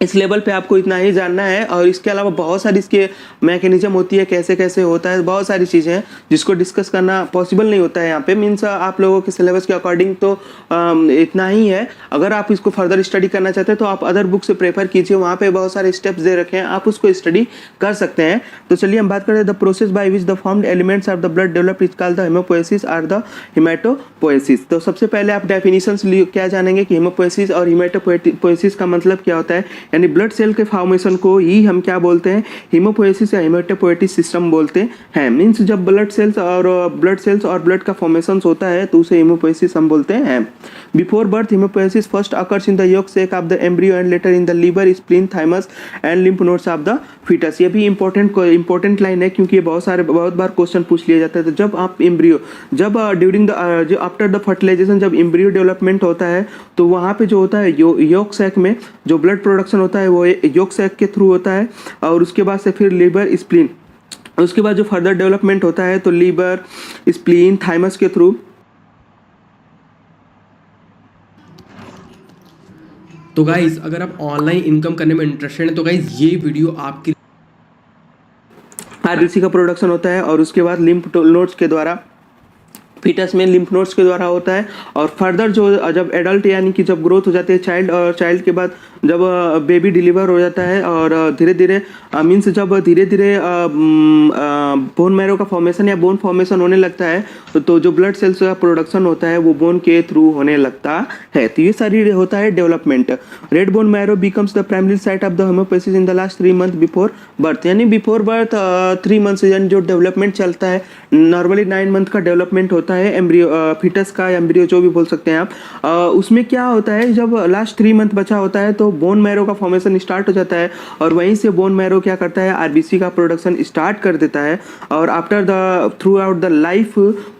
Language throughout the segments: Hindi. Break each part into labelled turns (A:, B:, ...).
A: इस लेवल पे आपको इतना ही जानना है। और इसके अलावा बहुत सारी इसके मैकेनिज्म होती है, कैसे कैसे होता है, बहुत सारी चीज़ें हैं जिसको डिस्कस करना पॉसिबल नहीं होता है यहाँ पे। मीन्स आप लोगों के सिलेबस के अकॉर्डिंग तो इतना ही है। अगर आप इसको फर्दर स्टडी करना चाहते हैं तो आप अदर बुक से प्रेफर कीजिए, वहाँ पे बहुत सारे स्टेप्स दे रखे हैं, आप उसको स्टडी कर सकते हैं। तो चलिए हम बात करें the process by which the formed elements of the blood develop is called the haemopoiesis और द हेमाटोपोएसिस। तो सबसे पहले आप डेफिनेशंस क्या जानेंगे कि हेमोपोएसिस और हेमाटोपोएसिस का मतलब क्या होता है। यानी ब्लड सेल के फॉर्मेशन को ही हम क्या बोलते हैं, हेमोपोएसिस या हेमाटोपोएटिक सिस्टम बोलते हैं। मीन्स जब ब्लड सेल्स और ब्लड का फॉर्मेशन होता है तो उसे हेमोपोएसिस हम बोलते हैं। Before birth haemopoiesis first occurs in the yolk sac of the embryo and later in the liver, spleen, thymus and lymph nodes of the foetus. ये भी इंपॉर्टेंट लाइन है क्योंकि ये बहुत बार क्वेश्चन पूछ लिया जाता है। तो जब आप एम्ब्रियो ड्यूरिंग द जो आफ्टर द फर्टिलाइजेशन जब एम्ब्रियो डेवलपमेंट होता है तो वहाँ पे जो होता है yolk sac में जो ब्लड प्रोडक्शन होता है वो yolk sac के थ्रू होता है। और उसके बाद से फिर लीवर, स्प्लीन, उसके बाद जो फर्दर डेवलपमेंट होता है तो लीवर, स्प्लीन, थाइमस के थ्रू।
B: तो गाइज अगर आप ऑनलाइन इनकम करने में इंटरेस्टेड हैं तो गाइज ये वीडियो आपके
A: आरबीसी का प्रोडक्शन होता है और उसके बाद लिम्फ नोड्स के द्वारा फीटस में लिम्फ नोड्स के द्वारा होता है। और फर्दर जो जब एडल्ट यानी कि जब ग्रोथ हो जाती है चाइल्ड, और चाइल्ड के बाद जब बेबी डिलीवर हो जाता है और धीरे धीरे मीन्स जब धीरे धीरे बोन मैरो का फॉर्मेशन या बोन फॉर्मेशन होने लगता है तो जो ब्लड सेल्स का प्रोडक्शन होता है वो बोन के थ्रू होने लगता है। तो ये सारी होता है development. Red bone marrow becomes the primary site of the haemopoiesis in the last 3 month before birth. यानी बिफोर बर्थ 3 मंथ यानी जो डेवलपमेंट चलता है, नॉर्मली 9 मंथ का डेवलपमेंट होता है एम्ब्रियो, फीटस का, एम्ब्रियो जो भी बोल सकते हैं आप। उसमें क्या होता है जब लास्ट 3 मंथ बचा होता है तो बोन मैरो का फॉर्मेशन स्टार्ट हो जाता है और वहीं से बोन मैरो क्या करता है, आरबीसी का प्रोडक्शन स्टार्ट कर देता है। और after the through out the life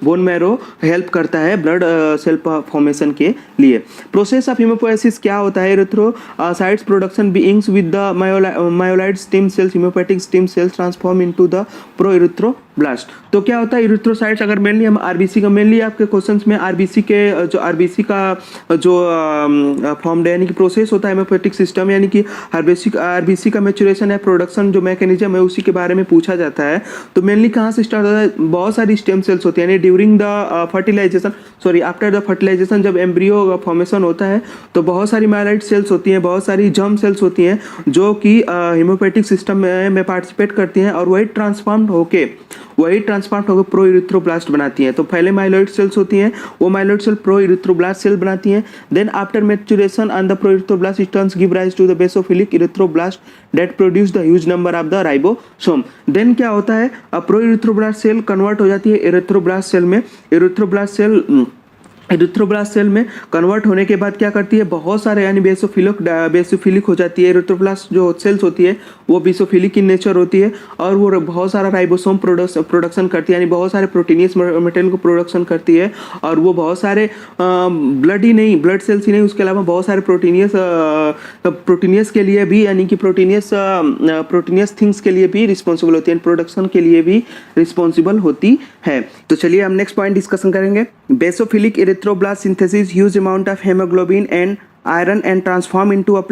A: bone marrow help करता है ब्लड सेल फॉर्मेशन के लिए। प्रोसेस ऑफ हेमोपोएसिस क्या होता है, erythrocytes production beings with the myeloid stem cells, haemopoietic stem cells transform into the proerythroblast. तो क्या होता है इरिथ्रोसाइट्स, अगर मेनली हम आरबीसी का, मेनली आपके क्वेश्चंस में आरबीसी के जो आरबीसी का जो फॉर्म यानी कि प्रोसेस होता है हेमोपोएटिक सिस्टम, यानी कि आरबीसी का मैच्योरेशन है, प्रोडक्शन जो मैकेनिज्म है उसी के बारे में पूछा जाता है। तो मेनली कहाँ से स्टार्ट होता है, बहुत सारी स्टेम सेल्स होती है यानी during the fertilisation, sorry after the fertilisation जब एम्ब्रियो फॉर्मेशन होता है तो बहुत सारी माइलाइट सेल्स होती हैं, बहुत सारी जर्म सेल्स होती हैं जो कि हेमोपोएटिक सिस्टम में पार्टिसिपेट करती हैं और वही ट्रांसफॉर्म होकर प्रोइरिथ्रोब्लास्ट बनाती हैं। तो पहले माइलॉइड सेल्स होती हैं, वो माइलॉइड सेल प्रोइरिथ्रोब्लास्ट सेल बनाती हैं। Then after maturation on the proerythroblast it turns give rise to the basophilic erythroblast that produce the huge number of the ribosome. देन क्या होता है, प्रोइरिथ्रोब्लास्ट सेल कन्वर्ट हो जाती है इरिथ्रोब्लास्ट सेल में। इरिथ्रोब्लास्ट सेल में कन्वर्ट होने के बाद क्या करती है, बहुत सारे यानी बेसोफिलिक हो जाती है। इरिथ्रोब्लास्ट जो सेल्स होती है वो बेसोफिलिक इन नेचर होती है और वो बहुत सारा राइबोसोम प्रोडक्शन करती है, यानी बहुत सारे प्रोटीनियस मटेरियल को प्रोडक्शन करती है। और वो बहुत सारे ब्लड सेल्स ही नहीं, उसके अलावा बहुत सारे प्रोटीनियस के लिए भी, यानी कि प्रोटीनियस थिंग्स के लिए भी रिस्पॉन्सिबल होती है, प्रोडक्शन के लिए भी रिस्पॉन्सिबल होती है। तो चलिए हम नेक्स्ट पॉइंट डिस्कशन करेंगे। Basophilic erythroblast synthesis huge amount of haemoglobin and iron and transform into a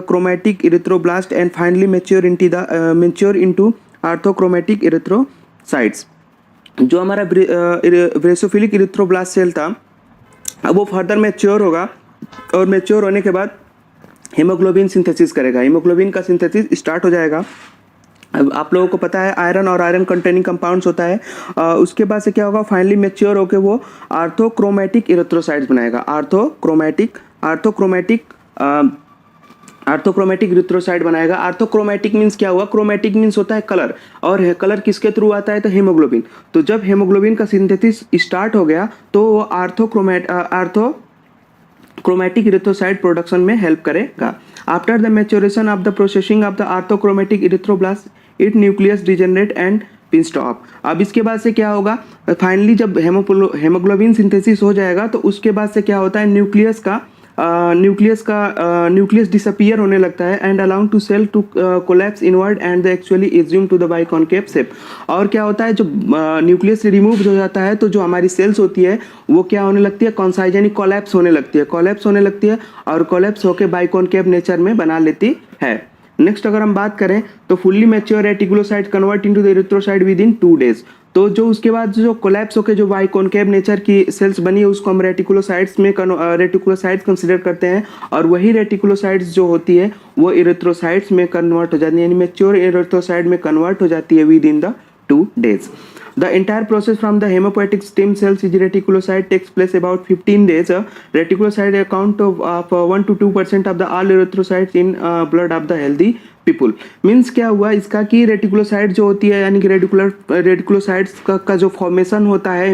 A: chromatic erythroblast and finally mature into orthochromatic erythrocytes। जो हमारा बेसोफिलिक इरिथ्रोब्लास्ट सेल था अब वो फर्दर मैच्योर होगा और मैच्योर होने के बाद हेमोग्लोबिन सिंथेसिस करेगा, हेमोग्लोबिन का सिंथेसिस स्टार्ट हो जाएगा। अब आप लोगों को पता है आयरन और आयरन कंटेनिंग कंपाउंड्स होता है। उसके बाद से क्या होगा, फाइनली मैच्योर होकर वो आर्थोक्रोमेटिक इरिथ्रोसाइट्स बनाएगा। आर्थोक्रोमेटिक इरिथ्रोसाइट बनाएगा। आर्थोक्रोमेटिक मीन्स क्या हुआ, क्रोमेटिक मीन्स होता है कलर, और कलर किसके थ्रू आता है तो हेमोग्लोबिन। तो जब हेमोग्लोबिन का सिंथेसिस स्टार्ट हो गया तो वो आर्थोक्रोमेटिक इरिथ्रोसाइट प्रोडक्शन में हेल्प करेगा। After the maturation of the processing of the orthochromatic erythroblast it nucleus degenerate and pin stop. अब इसके बाद से क्या होगा, फाइनली जब हेमोग्लोबिन सिंथेसिस हो जाएगा तो उसके बाद से क्या होता है, न्यूक्लियस का न्यूक्लियस डिसअपियर होने लगता है and allowing to cell to collapse inward and the actually assume to the biconcave shape. और क्या होता है, जो न्यूक्लियस रिमूव हो जाता है तो जो हमारी सेल्स होती है वो क्या होने लगती है, कॉन्साइज यानी कोलैप्स होने लगती है और कोलैप्स होकर बाइकॉनकेव नेचर में बना लेती है। नेक्स्ट अगर हम बात करें तो fully mature reticulocyte convert into the erythrocyte with in 2 days। तो जो उसके बाद जो कोलैप्स होकर जो बाइकॉनकेव नेचर की सेल्स बनी है उसको हम रेटिकुलोसाइट्स कंसिडर करते हैं और वही रेटिकुलोसाइट्स जो होती है वो इरिथ्रोसाइट्स में कन्वर्ट हो जाती है, यानी मैच्योर इरिथ्रोसाइट में कन्वर्ट हो जाती है with in the 2 days। The entire process from the hematopoietic stem cells is reticulocyte takes place about 15 days. Reticulocyte account of 1 to 2% of the all erythrocytes in blood of the healthy people। Means क्या हुआ इसका कि रेटिकुलोसाइट जो होती है यानी कि रेटिकुलोसाइट्स का जो फॉर्मेशन होता है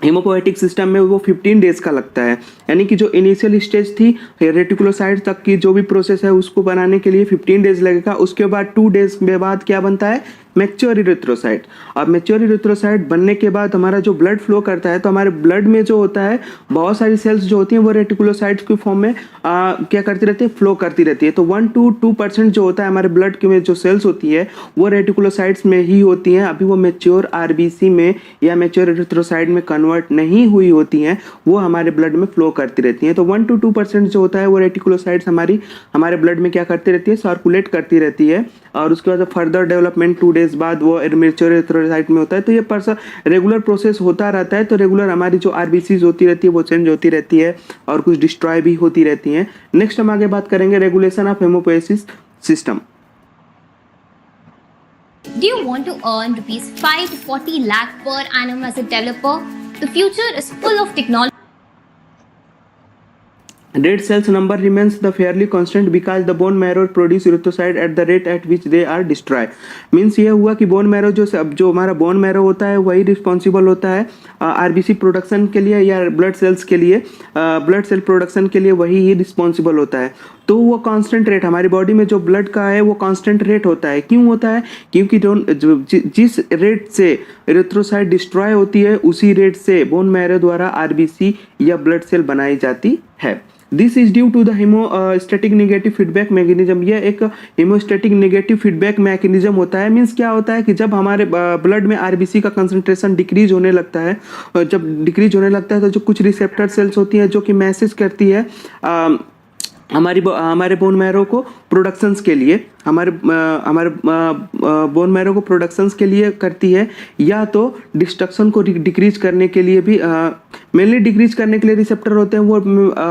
A: हेमोपोएटिक सिस्टम में वो 15 डेज का लगता है, यानी कि जो इनिशियल स्टेज थी रेटिकुलोसाइट तक की जो भी प्रोसेस है उसको बनाने के लिए 15 डेज लगेगा। उसके बाद 2 डेज के बाद क्या बनता है, मैच्योर इरिथ्रोसाइट। अब मैच्योर इरिथ्रोसाइट बनने के बाद हमारा जो ब्लड फ्लो करता है तो हमारे ब्लड में जो होता है बहुत सारी सेल्स जो होती हैं वो रेटिकुलोसाइट्स की फॉर्म में क्या करती रहती है, फ्लो करती रहती है। तो 1 to 2% जो होता है हमारे ब्लड के में जो सेल्स होती है वो रेटिकुलोसाइट्स में ही होती हैं, अभी वो मैच्योर आरबीसी में या मैच्योर इरिथ्रोसाइट में कन्वर्ट नहीं हुई होती हैं, वो हमारे ब्लड में फ्लो करती रहती हैं। तो 1 to 2% जो होता है वो रेटिकुलोसाइट्स हमारे ब्लड में क्या करती रहती है, सर्कुलेट करती रहती है और उसके बाद फर्दर डेवलपमेंट 2 days बाद वो मैच्योर इरिथ्रोसाइट में होता है। तो ये रेगुलर प्रोसेस होता रहता है। तो रेगुलर हमारी जो आरबीसीज होती रहती है वो चेंज होती रहती है और कुछ डिस्ट्रॉय भी होती रहती हैं। नेक्स्ट हम आगे बात करेंगे regulation of haemopoiesis system.
C: Do you want to earn rupees 5 to 40 lakh per annum as a developer? The future is full of technology.
A: Red cells number remains the fairly constant because the bone marrow produce erythrocyte at the rate at which they are destroyed। Means ये हुआ कि बोन मैरो जो हमारा बोन मैरो होता है वही रिस्पॉन्सिबल होता है आरबीसी प्रोडक्शन के लिए या ब्लड सेल्स के लिए, ब्लड सेल प्रोडक्शन के लिए वही ही रिस्पॉन्सिबल होता है। तो वो कांस्टेंट रेट हमारी बॉडी में जो ब्लड का है वो कांस्टेंट रेट होता है। क्यों होता है, क्योंकि जिस रेट से इरिथ्रोसाइट डिस्ट्रॉय होती है उसी रेट से बोन मैरो द्वारा आरबीसी या ब्लड सेल बनाई जाती है। This is due to the homeostatic negative feedback mechanism. यह एक हेमोस्टैटिक नेगेटिव फीडबैक मैकेनिज्म होता है। मीन्स क्या होता है कि जब हमारे ब्लड में आरबीसी का कंसंट्रेशन डिक्रीज होने लगता है, जब डिक्रीज होने लगता है तो जो कुछ रिसेप्टर सेल्स होती हैं जो कि मैसेज करती है हमारे बोन मैरो को प्रोडक्शंस के लिए, हमारे बोन मैरो को प्रोडक्शंस के लिए करती है, या तो डिस्ट्रक्शन को डिक्रीज करने के लिए भी मेनली डिक्रीज करने के लिए रिसेप्टर होते हैं वो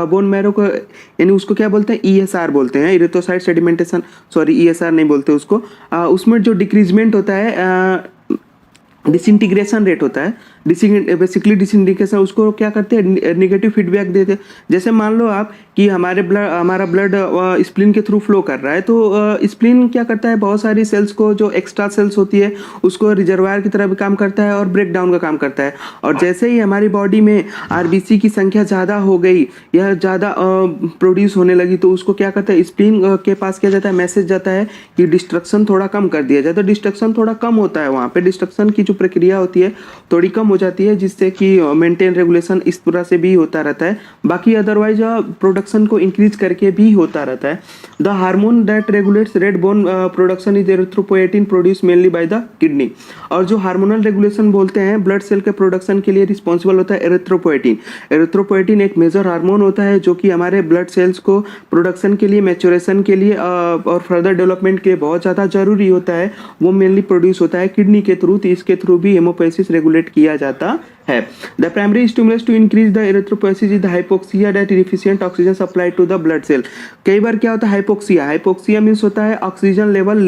A: बोन मैरो को, यानी उसको क्या बोलते हैं, ईएसआर बोलते हैं, इरिथ्रोसाइट सेडिमेंटेशन, सॉरी ईएसआर नहीं बोलते उसको। उसमें जो डिक्रीजमेंट होता है डिसइंटीग्रेशन रेट होता है, बेसिकली डिसइंटीग्रेशन, उसको क्या करते हैं, नेगेटिव फीडबैक देते हैं। जैसे मान लो आप कि हमारा ब्लड स्प्लीन के थ्रू फ्लो कर रहा है, तो स्प्लीन क्या करता है, बहुत सारी सेल्स को जो एक्स्ट्रा सेल्स होती है उसको रिजर्वायर की तरह भी काम करता है और ब्रेक डाउन का काम करता है। और जैसे ही हमारी बॉडी में आरबीसी की संख्या ज़्यादा हो गई या ज़्यादा प्रोड्यूस होने लगी तो उसको क्या करता है, स्प्लीन के पास क्या जाता है, मैसेज जाता है कि डिस्ट्रक्शन थोड़ा कम कर दिया जाए। तो डिस्ट्रक्शन थोड़ा कम होता है, वहाँ पे डिस्ट्रक्शन की जो प्रक्रिया होती है थोड़ी कम हो जाती है, जिससे कि मेंटेन रेगुलेशन इस तरह से भी होता रहता है। बाकी अदरवाइज प्रोडक्शन को इंक्रीज करके भी होता रहता है। The hormone that regulates red bone production is erythropoietin produce mainly by the kidney. और जो हार्मोनल रेगुलेशन बोलते हैं ब्लड सेल के प्रोडक्शन के लिए रिस्पॉन्सिबल होता है एरिथ्रोपोएटिन। एरिथ्रोपोएटिन एक मेजर हार्मोन होता है जो कि हमारे ब्लड सेल्स को प्रोडक्शन के लिए, मैच्योरेशन के लिए और फर्दर डेवलपमेंट के लिए बहुत ज़्यादा जरूरी होता है। वो मेनली प्रोड्यूस होता है किडनी के थ्रू, तो इसके थ्रू भी हेमोपोएसिस रेगुलेट किया जाता है। The primary stimulus to increase the erythropoiesis is the hypoxia that deficient oxygen supply to the blood cell. कई बार क्या होता है, हाइपोक्सिया मीन्स होता है oxygen level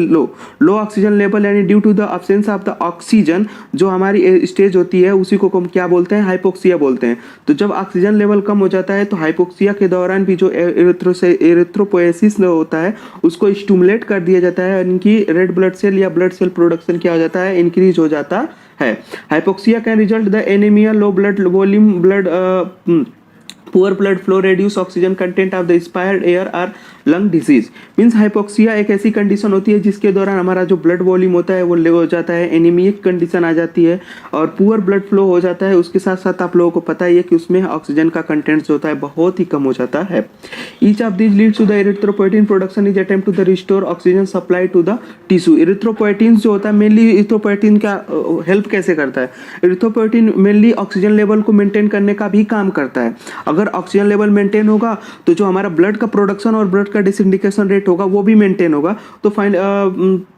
A: low oxygen level, यानी due to the absence of the oxygen जो हमारी स्टेज होती है उसी को हम क्या बोलते हैं, हाइपोक्सिया बोलते हैं। तो जब ऑक्सीजन लेवल कम हो जाता है तो हाइपोक्सिया के दौरान भी जो एरिथ्रोपोएसिस होता है उसको स्टिमुलेट कर दिया जाता है, यानी कि रेड ब्लड सेल या ब्लड सेल प्रोडक्शन क्या हो जाता है, इंक्रीज हो जाता है। Hypoxia can result the anaemia, low blood volume, blood poor blood flow, reduce oxygen content of the inspired air और लंग डिजीज। मीन्स हाइपोक्सिया एक ऐसी कंडीशन होती है जिसके दौरान हमारा जो ब्लड वॉल्यूम होता है वो लो हो जाता है, एनीमिक कंडीशन आ जाती है और पुअर ब्लड फ्लो हो जाता है। उसके साथ साथ आप लोगों को पता ही है कि उसमें ऑक्सीजन का कंटेंट जो होता है बहुत ही कम हो जाता है। Each of this leads to the erythropoietin production is attempt to the restore oxygen supply to the tissue. Erythropoietin जो होता है मेनली, इरिथ्रोपोइटिन का हेल्प कैसे करता है? इरिथ्रोपोइटिन मेनली ऑक्सीजन लेवल को मेंटेन करने का भी काम करता है। अगर ऑक्सीजन लेवल मेंटेन होगा तो जो हमारा ब्लड का प्रोडक्शन और ब्लड का डिसइंडिकेशन रेट होगा वो भी मेंटेन होगा, तो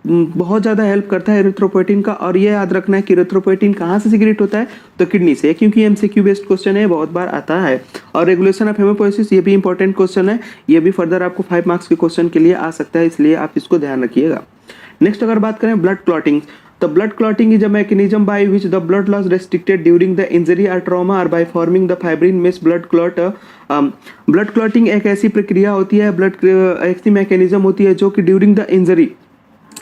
A: बहुत ज़्यादा हेल्प करता है इरिथ्रोपोइटिन का। और ये याद रखना है कि इरिथ्रोपोइटिन कहाँ से सिक्रेट होता है, तो किडनी से, क्योंकि एमसीक्यू बेस्ड क्वेश्चन है, बहुत बार आता है। और रेगुलेशन ऑफ हेमोपोइसिस, ये भी इंपॉर्टेंट क्वेश्चन है, ये भी फर्दर आपको 5 मार्क्स के क्वेश्चन के लिए आ सकता है, इसलिए आप इसको ध्यान रखिएगा। नेक्स्ट अगर बात करें blood clotting, the blood clotting is a mechanism by which the blood loss restricted during the injury or trauma or by forming the fibrin mesh blood clot। blood clotting एक ऐसी प्रक्रिया होती है, ब्लड ऐसी मैकेनिज्म होती है जो कि ड्यूरिंग द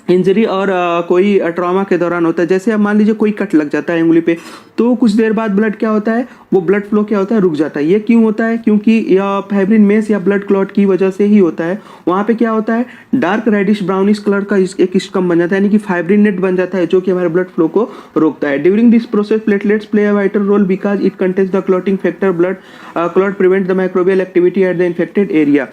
A: इंजरी और कोई ट्रॉमा के दौरान होता है। जैसे अब मान लीजिए कोई कट लग जाता है उंगली पे, तो कुछ देर बाद ब्लड क्या होता है, वो ब्लड फ्लो क्या होता है, रुक जाता है। ये क्यों होता है? क्योंकि या फाइब्रिन मेश या ब्लड क्लॉट की वजह से ही होता है। वहाँ पे क्या होता है, डार्क रेडिश ब्राउनिश कलर का एक स्कम बन जाता है, यानी कि फाइब्रिन नेट बन जाता है जो कि हमारे ब्लड फ्लो को रोकता है। During this process platelets play a vital role because it contains the clotting factor. Blood clot prevent the microbial activity at the infected area.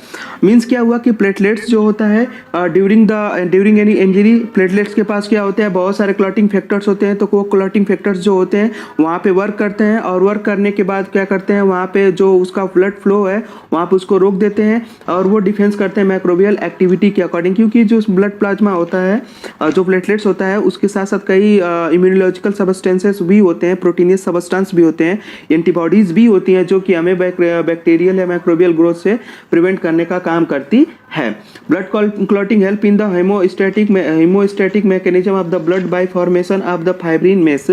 A: Means क्या हुआ कि प्लेटलेट्स जो होता है ड्यूरिंग एनी इंजरी, प्लेटलेट्स के पास क्या होते हैं, बहुत सारे क्लॉटिंग फैक्टर्स होते हैं। तो वो क्लॉटिंग फैक्टर्स जो होते हैं वहाँ पे वर्क करते हैं और वर्क करने के बाद क्या करते हैं, वहाँ पे जो उसका ब्लड फ्लो है वहाँ पे उसको रोक देते हैं और वो डिफेंस करते हैं माइक्रोबियल एक्टिविटी के अकॉर्डिंग। क्योंकि जो ब्लड प्लाज्मा होता है, जो प्लेटलेट्स होता है, उसके साथ साथ कई इम्यूनोलॉजिकल सबस्टेंसेस भी होते हैं, प्रोटीनियस सबस्टेंस भी होते हैं, एंटीबॉडीज भी होती हैं जो कि हमें बैक्टीरियल या माइक्रोबियल ग्रोथ से प्रिवेंट करने का काम करती है। Blood clotting help in the hemostatic mechanism of the blood by formation of the fibrin mesh।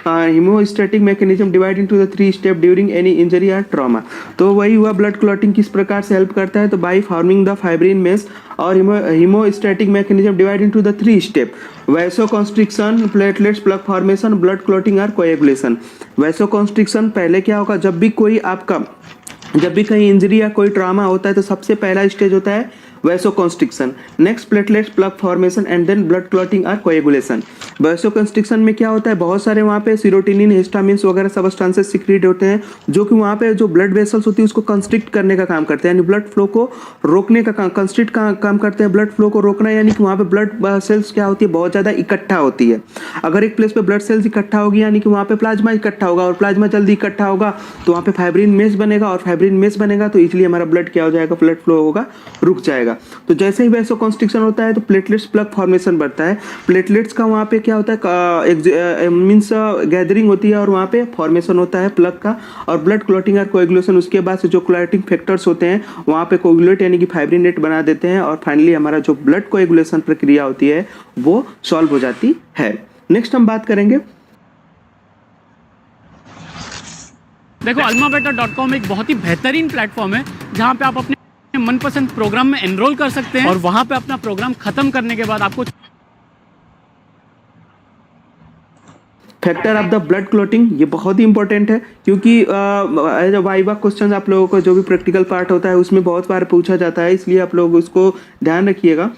A: hemostatic mechanism divide into the 3 step during any injury or trauma। तो वही हुआ, ब्लड क्लॉटिंग किस प्रकार से हेल्प करता है, तो by forming the fibrin mesh. और hemostatic mechanism divide into the 3 step: vasoconstriction, platelets plug formation, blood clotting और coagulation। vasoconstriction पहले क्या होगा, जब भी कहीं इंजरी या कोई ट्रामा होता है तो सबसे पहला स्टेज होता है vasoconstriction, next platelets plug formation and then blood clotting और कोएगुलेशन। वैसोकॉन्स्ट्रिक्शन में क्या होता है, बहुत सारे वहाँ पे सीरोटिनिन, हिस्टामिन्स वगैरह सब्सटेंसेस सिक्रीट होते हैं जो कि वहाँ पे जो ब्लड वेसल्स होती है उसको कंस्ट्रिक्ट करने का काम करते हैं, यानी ब्लड फ्लो को रोकने का कंस्ट्रिक्ट का काम करते हैं। ब्लड फ्लो को रोकना यानी कि वहाँ पे ब्लड सेल्स क्या होती है, बहुत ज़्यादा इकट्ठा होती है। अगर एक प्लेस पे ब्लड सेल्स इकट्ठा होगी यानी कि वहाँ पे प्लाज्मा इकट्ठा होगा, और प्लाज्मा जल्दी इकट्ठा होगा तो वहाँ पे फाइब्रिन मेश बनेगा, और फाइब्रिन मेश बनेगा तो इसलिए हमारा ब्लड क्या हो जाएगा, ब्लड फ्लो होगा, रुक जाएगा। तो जैसे ही वैसोकॉन्स्ट्रिक्शन होता है तो प्लेटलेट्स प्लग फॉर्मेशन बढ़ता है। प्लेटलेट्स का वहाँ पे क्या होता है, मीन्स गैदरिंग होती है और वहाँ पे फॉर्मेशन होता है प्लग का, और ब्लड क्लॉटिंग और कोएगुलेशन उसके बाद से जो क्लॉटिंग फैक्टर्स होते हैं वहाँ पे कोएगुलेट यानी कि फाइब्रिन नेट बना देते हैं, और फाइनली हमारा जो ब्लड कोएगुलेशन प्रक्रिया होती है वो सॉल्व हो जाती है। नेक्स्ट हम बात करेंगे,
D: देखो almabetter.com एक बहुत ही बेहतरीन प्लेटफॉर्म है जहाँ पे आप अपने मनपसंद प्रोग्राम में एनरोल कर सकते हैं और वहाँ पे अपना प्रोग्राम खत्म करने के बाद आपको
A: factor of the blood clotting, ये बहुत ही इंपॉर्टेंट है क्योंकि एज अ वाइवा क्वेश्चन आप लोगों को जो भी प्रैक्टिकल पार्ट होता है उसमें बहुत बार पूछा जाता है, इसलिए आप लोग उसको ध्यान रखिएगा।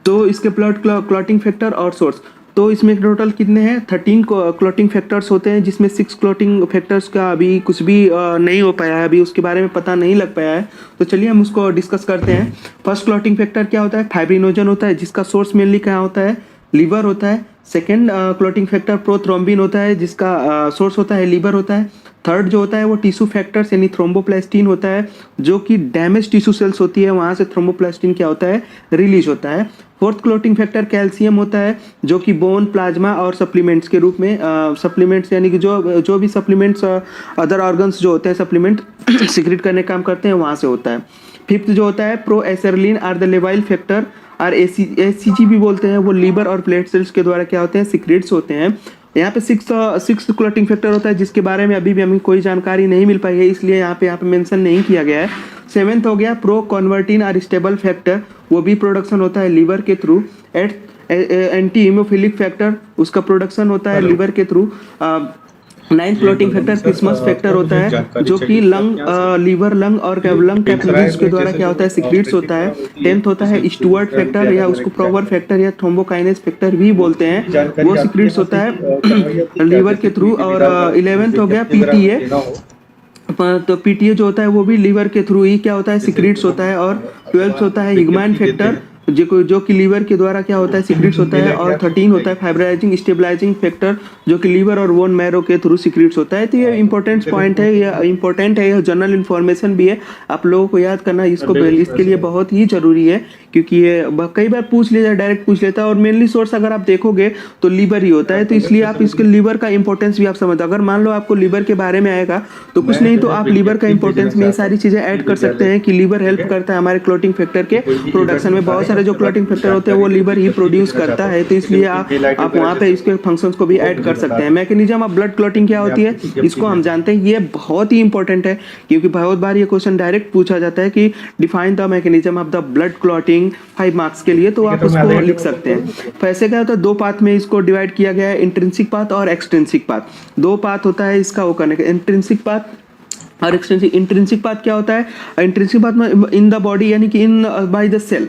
A: तो इसके ब्लड क्लॉटिंग फैक्टर और सोर्स, तो इसमें टोटल कितने हैं, 13 क्लॉटिंग फैक्टर्स होते हैं, जिसमें 6 क्लॉटिंग फैक्टर्स का अभी कुछ भी नहीं हो पाया है, अभी उसके बारे में पता नहीं लग पाया है। तो चलिए हम उसको डिस्कस करते हैं। फर्स्ट क्लॉटिंग फैक्टर क्या होता है, फाइब्रिनोजन होता है, जिसका सोर्स मेनली क्या होता है, लीवर होता है। सेकेंड क्लॉटिंग फैक्टर प्रोथ्रोम्बिन होता है, जिसका सोर्स होता है लीवर होता है। थर्ड जो होता है वो टिश्यू फैक्टर्स यानी थ्रोम्बोप्लास्टिन होता है, जो कि डैमेज टिश्यू सेल्स होती है वहाँ से थ्रोम्बोप्लास्टिन क्या होता है, रिलीज होता है। फोर्थ क्लॉटिंग फैक्टर कैल्शियम होता है, जो कि बोन, प्लाज्मा और सप्लीमेंट्स के रूप में सप्लीमेंट्स यानी कि जो भी सप्लीमेंट्स अदर ऑर्गन्स जो होते हैं सप्लीमेंट सिक्रेट करने का काम करते हैं वहाँ से होता है। फिफ्थ जो होता है प्रो एसेरलिन आर द लेवाइल फैक्टर और एसीजी भी बोलते हैं, वो लीवर और प्लेट सेल्स के द्वारा क्या होते हैं, सिक्रेट्स होते हैं। यहाँ पे सिक्स क्लॉटिंग फैक्टर होता है जिसके बारे में अभी भी हमें कोई जानकारी नहीं मिल पाई है, इसलिए यहाँ पे मेंशन नहीं किया गया है। सेवेंथ हो गया प्रो कन्वर्टिन और स्टेबल फैक्टर, वो भी प्रोडक्शन होता है लीवर के थ्रू। एंटी हीमोफिलिक फैक्टर, उसका प्रोडक्शन होता है लीवर के through. Ninth clotting factor Christmas factor होता है जो कि लंग लीवर लंग और लंग कैपिलरीज के द्वारा क्या होता है सिक्रीट्स होता है। 10th होता है स्टुअर्ट फैक्टर या उसको प्रोवर फैक्टर या थ्रोम्बोकाइनेस फैक्टर भी बोलते हैं, वो सिक्रीट्स होता है लीवर के थ्रू। और 11th हो गया पीटीए, तो पीटीए जो होता है वो भी लीवर के थ्रू ही क्या होता है सिक्रीट्स होता है। और 12th होता है हिगमैन फैक्टर जो कि लीवर के द्वारा क्या होता है सिक्रीट्स होता है। और 13 होता है फाइब्राइजिंग स्टेबलाइजिंग फैक्टर जो कि लीवर और बोन मैरो के थ्रू सिक्रीट्स होता है। तो ये इंपॉर्टेंट पॉइंट है, ये इंपॉर्टेंट है, यह जनरल इन्फॉर्मेशन भी है, आप लोगों को याद करना इसको इसके लिए बहुत ही जरूरी है, क्योंकि ये कई बार पूछ लिया जाए, डायरेक्ट पूछ लेता है। और मेनली सोर्स अगर आप देखोगे तो लीवर ही होता है, तो इसलिए आप इसके लीवर का इंपॉर्टेंस भी आप समझ। अगर मान लो आपको लीवर के बारे में आएगा तो कुछ नहीं तो आप लीवर का इंपॉर्टेंस में ये सारी चीजें ऐड कर सकते हैं कि लीवर हेल्प करता है हमारे क्लॉटिंग फैक्टर के प्रोडक्शन में। बहुत सारे जो क्लॉटिंग फैक्टर होते हैं वो लीवर ही प्रोड्यूस करता है, तो इसलिए आप वहाँ पे इसके फंक्शंस को भी ऐड कर सकते हैं। मैकेनिज्म ऑफ ब्लड क्लॉटिंग क्या होती है इसको हम जानते हैं, ये बहुत ही इंपॉर्टेंट है, क्योंकि बहुत बार ये क्वेश्चन डायरेक्ट पूछा जाता है कि define the mechanism of the blood clotting 5 marks के लिए, तो आप उसको लिख सकते हैं। पैसे क्या होता है, 2 पाथ में इसको डिवाइड किया गया है, इंट्रिंसिक पाथ और एक्सट्रिंसिक पाथ। 2 पाथ होता है इसका वो करने का, इंट्रिंसिक पाथ और एक्सट्रिंसिक। इंट्रिंसिक पाथ क्या होता है, इंट्रिंसिक पाथ में इन द बॉडी यानी कि in by the cell,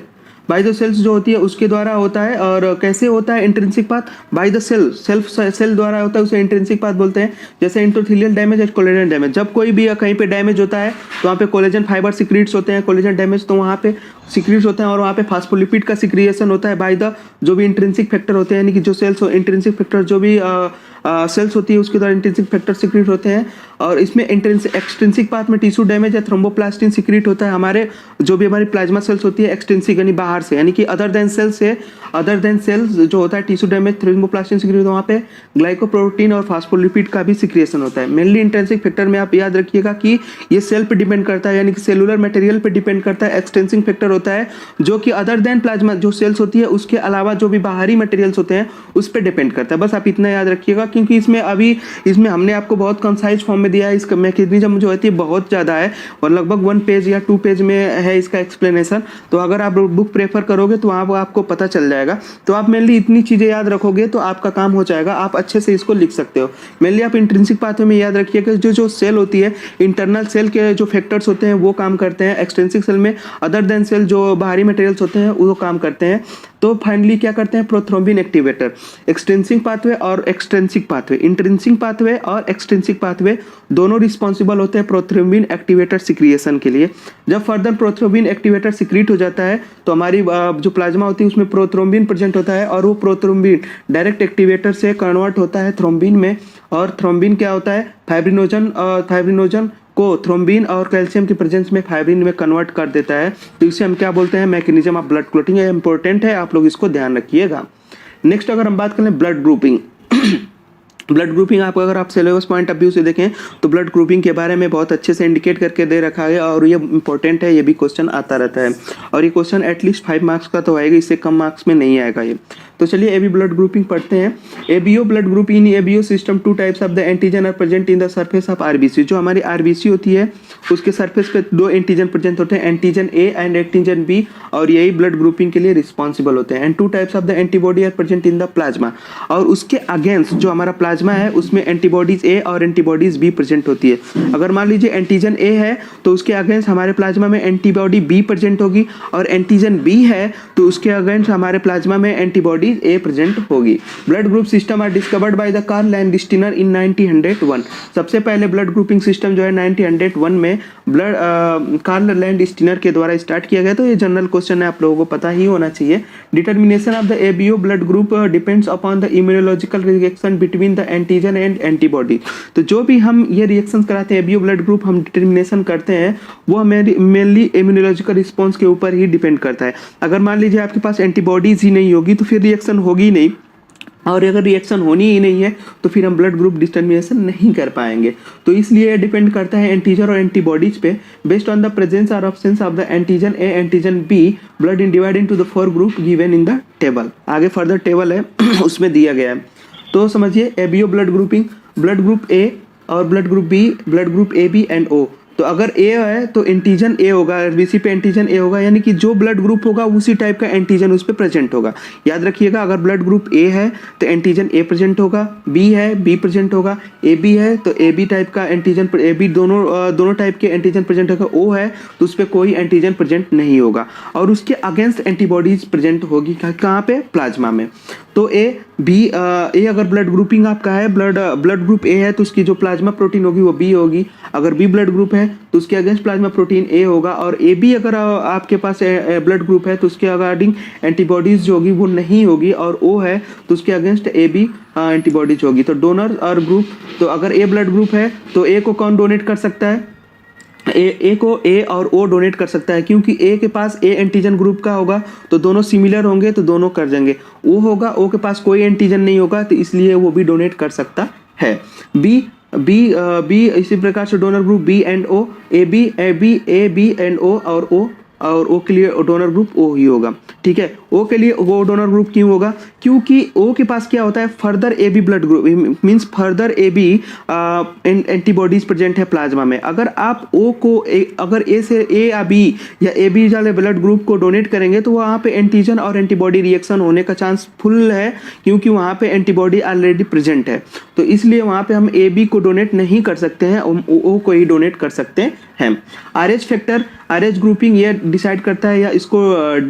A: by the cells जो होती है उसके द्वारा होता है। और कैसे होता है intrinsic path, by the cell, cell द्वारा होता है, उसे इंट्रिंसिक पाथ बोलते हैं। जैसे एंडोथेलियल डैमेज या कोलेजन डैमेज, जब कोई भी कहीं पे डैमेज होता है तो वहाँ पे कोलेजन फाइबर सिक्रीट्स होते हैं, कोलेजन डैमेज तो वहाँ पे सिक्रीट्स होते हैं, और वहाँ पे फास्फोलिपिड का सिक्रिएशन होता है बाय द जो भी इंट्रिंसिक फैक्टर होते हैं, यानी कि जो सेल्स इंट्रिंसिक फैक्टर जो भी सेल्स होती है उसके द्वारा इंट्रिंसिक फैक्टर सिक्रीट होते हैं। और इसमें एक्सट्रिंसिक पाथ में टिश्यू डैमेज या थ्रोम्बोप्लास्टिन सिक्रीट होता है, हमारे जो भी हमारी प्लाज्मा सेल्स होती है एक्सट्रिंसिक यानी बाहर से, यानी कि अदर देन सेल्स जो होता है टिश्यू डैमेज थ्रोम्बोप्लास्टिन सिक्रीट होता है, वहाँ पे ग्लाइकोप्रोटीन और फास्फोलिपिड का भी सिक्रिएशन होता है। मेनली इंट्रिंसिक फैक्टर में आप याद रखिएगा कि ये सेल पे डिपेंड करता है, यानी कि सेलुलर मटेरियल पे डिपेंड करता है। एक्सटेंसिंग फैक्टर होता है जो कि अदर देन प्लाज्मा जो सेल्स होती है उसके अलावा जो भी बाहरी मटेरियल्स होते हैं उस पर डिपेंड करता है। बस आप इतना याद रखिएगा, क्योंकि इसमें हमने आपको बहुत कंसाइज फॉर्म में दिया है। इसका मैकेनिज्म जो होती है बहुत ज़्यादा है और लगभग 1 पेज या 2 पेज में है इसका एक्सप्लेनेशन, तो अगर आप बुक प्रेफर करोगे तो आपको पता चल जाएगा। तो आप मेनली इतनी चीज़ें याद रखोगे तो आपका काम हो जाएगा, आप अच्छे से इसको लिख सकते हो। मेनली आप इंट्रिंसिक पाथवे में याद रखिएगा जो सेल होती है इंटरनल सेल के जो फैक्टर्स होते हैं वो काम करते हैं। एक्सट्रिंसिक सेल में अदर देन सेल जो बाहरी मटेरियल्स होते हैं वो काम करते हैं। तो फाइनली क्या करते हैं, प्रोथ्रोम्बिन एक्टिवेटर। एक्सट्रिंसिक पाथवे और एक्सट्रिंसिक पाथवे, इंट्रिंसिक पाथवे और एक्सट्रिंसिक पाथवे दोनों रिस्पॉन्सिबल होते हैं प्रोथ्रोम्बिन एक्टिवेटर सिक्रिएशन के लिए। जब फर्दर प्रोथ्रोम्बिन एक्टिवेटर सिक्रीट हो जाता है तो हमारी जो प्लाज्मा होती है उसमें प्रोथ्रोम्बिन प्रेजेंट होता है, और वो प्रोथ्रोम्बिन डायरेक्ट एक्टिवेटर से कन्वर्ट होता है थ्रोम्बिन में। और थ्रोम्बिन क्या होता है, फाइब्रिनोजन को थ्रोम्बिन और कैल्शियम की प्रेजेंस में फाइब्रिन में कन्वर्ट कर देता है। तो इसे हम क्या बोलते हैं, मैकेनिज्म ऑफ ब्लड क्लॉटिंग। ये इंपॉर्टेंट है, आप लोग इसको ध्यान रखिएगा। नेक्स्ट अगर हम बात करें ब्लड ग्रुपिंग ब्लड ग्रुपिंग अगर आप सिलेबस पॉइंट ऑफ व्यू से देखें तो ब्लड ग्रुपिंग के बारे में बहुत अच्छे से इंडिकेट करके दे रखा है, और ये इंपॉर्टेंट है, ये भी क्वेश्चन आता रहता है। और ये क्वेश्चन एटलीस्ट 5 मार्क्स का तो आएगा, इससे कम मार्क्स में नहीं आएगा ये। तो चलिए एबी ब्लड ग्रुपिंग पढ़ते हैं। ABO blood group, in ABO system 2 types of the antigen are present in the surface of RBC. जो हमारी आरबीसी होती है उसके सरफेस पे 2 एंटीजन प्रेजेंट होते हैं, antigen A and antigen B, और यही ब्लड ग्रुपिंग के लिए रिस्पॉन्सिबल होते हैं। And 2 types of the antibody are present in the plasma, और उसके अगेंस्ट जो हमारा प्लाज्मा है उसमें एंटीबॉडीज ए और एंटीबॉडीज बी प्रेजेंट होती है। अगर मान लीजिए एंटीजन ए है तो उसके अगेंस्ट हमारे प्लाज्मा में एंटीबॉडी बी प्रेजेंट होगी, और एंटीजन बी है तो उसके अगेंस्ट हमारे प्लाज्मा में एंटीबॉडीज ए प्रेजेंट होगी। Blood group system are discovered by the Karl Landsteiner in 1901। सबसे पहले ब्लड ग्रुपिंग सिस्टम जो है 1901 में कार्ल लैंडस्टीनर के द्वारा स्टार्ट किया गया। तो ये जनरल क्वेश्चन है, आप लोगों को पता ही होना चाहिए। Determination of the ABO blood group depends upon the immunological reaction between the antigen and antibody. तो जो भी हम ये रिएक्शन कराते हैं एबीओ ब्लड ग्रुप हम डिटर्मिनेशन करते हैं वो मेनली इम्यूनोलॉजिकल रिस्पॉन्स के ऊपर ही डिपेंड करता है। अगर मान लीजिए आपके पास एंटीबॉडीज ही नहीं होगी तो फिर रिएक्शन होगी नहीं, और अगर रिएक्शन होनी ही नहीं है तो फिर हम ब्लड ग्रुप डिटर्मिनेशन नहीं कर पाएंगे। तो इसलिए डिपेंड करता है एंटीजन और एंटीबॉडीज पे। बेस्ड ऑन द प्रेजेंस और absence of the antigen A antigen B blood in divide into the 4 group given in the table. आगे फर्दर टेबल है उसमें दिया गया है। तो समझिए ABO blood grouping, blood group A और blood group B, blood group A B and O, तो अगर ए है तो एंटीजन ए होगा, आरबीसी पे एंटीजन ए होगा, यानी कि जो ब्लड ग्रुप होगा उसी टाइप का एंटीजन उस पर प्रेजेंट होगा। याद रखिएगा, अगर ब्लड ग्रुप ए है तो एंटीजन ए प्रेजेंट होगा, बी है बी प्रेजेंट होगा, ए बी है तो ए बी टाइप का एंटीजन, ए बी दोनों टाइप के एंटीजन प्रेजेंट होगा। ओ है तो उस पर कोई एंटीजन प्रेजेंट नहीं होगा और उसके अगेंस्ट एंटीबॉडीज प्रेजेंट होगी कहाँ पे, प्लाज्मा में। तो ए अगर ब्लड ग्रुपिंग आपका है, ब्लड ग्रुप ए है तो उसकी जो प्लाज्मा प्रोटीन होगी वो बी होगी। अगर बी ब्लड ग्रुप है तो उसके अगेंस्ट प्लाज्मा प्रोटीन ए होगा। और ए बी अगर आपके पास ब्लड ग्रुप है तो उसके अकॉर्डिंग एंटीबॉडीज जो होगी वो नहीं होगी। और ओ है तो उसके अगेंस्ट ए बी एंटीबॉडीज होगी। तो डोनर और ग्रुप, तो अगर ए ब्लड ग्रुप है तो ए को कौन डोनेट कर सकता है, ए को ए और ओ डोनेट कर सकता है, क्योंकि ए के पास ए एंटीजन ग्रुप का होगा तो दोनों सिमिलर होंगे तो दोनों कर देंगे। ओ होगा, ओ के पास कोई एंटीजन नहीं होगा तो इसलिए वो भी डोनेट कर सकता है। बी इसी प्रकार से donor group B and O, A B and O, और ओ के लिए डोनर ग्रुप ओ ही होगा। ठीक है, ओ के लिए वो डोनर ग्रुप क्यों होगा, क्योंकि ओ के पास क्या होता है, further A B blood group means further A B antibodies present है प्लाज्मा में। अगर आप ओ को अगर ए से ए या बी या ए बी वाले ब्लड ग्रुप को डोनेट करेंगे तो वहाँ पे एंटीजन और एंटीबॉडी रिएक्शन होने का चांस फुल है, क्योंकि वहाँ पे एंटीबॉडी ऑलरेडी प्रेजेंट है। तो इसलिए वहाँ पे हम ए बी को डोनेट नहीं कर सकते हैं, ओ को ही डोनेट कर सकते हैं। आरएच फैक्टर, आरएच ग्रुपिंग ये डिसाइड करता है, या इसको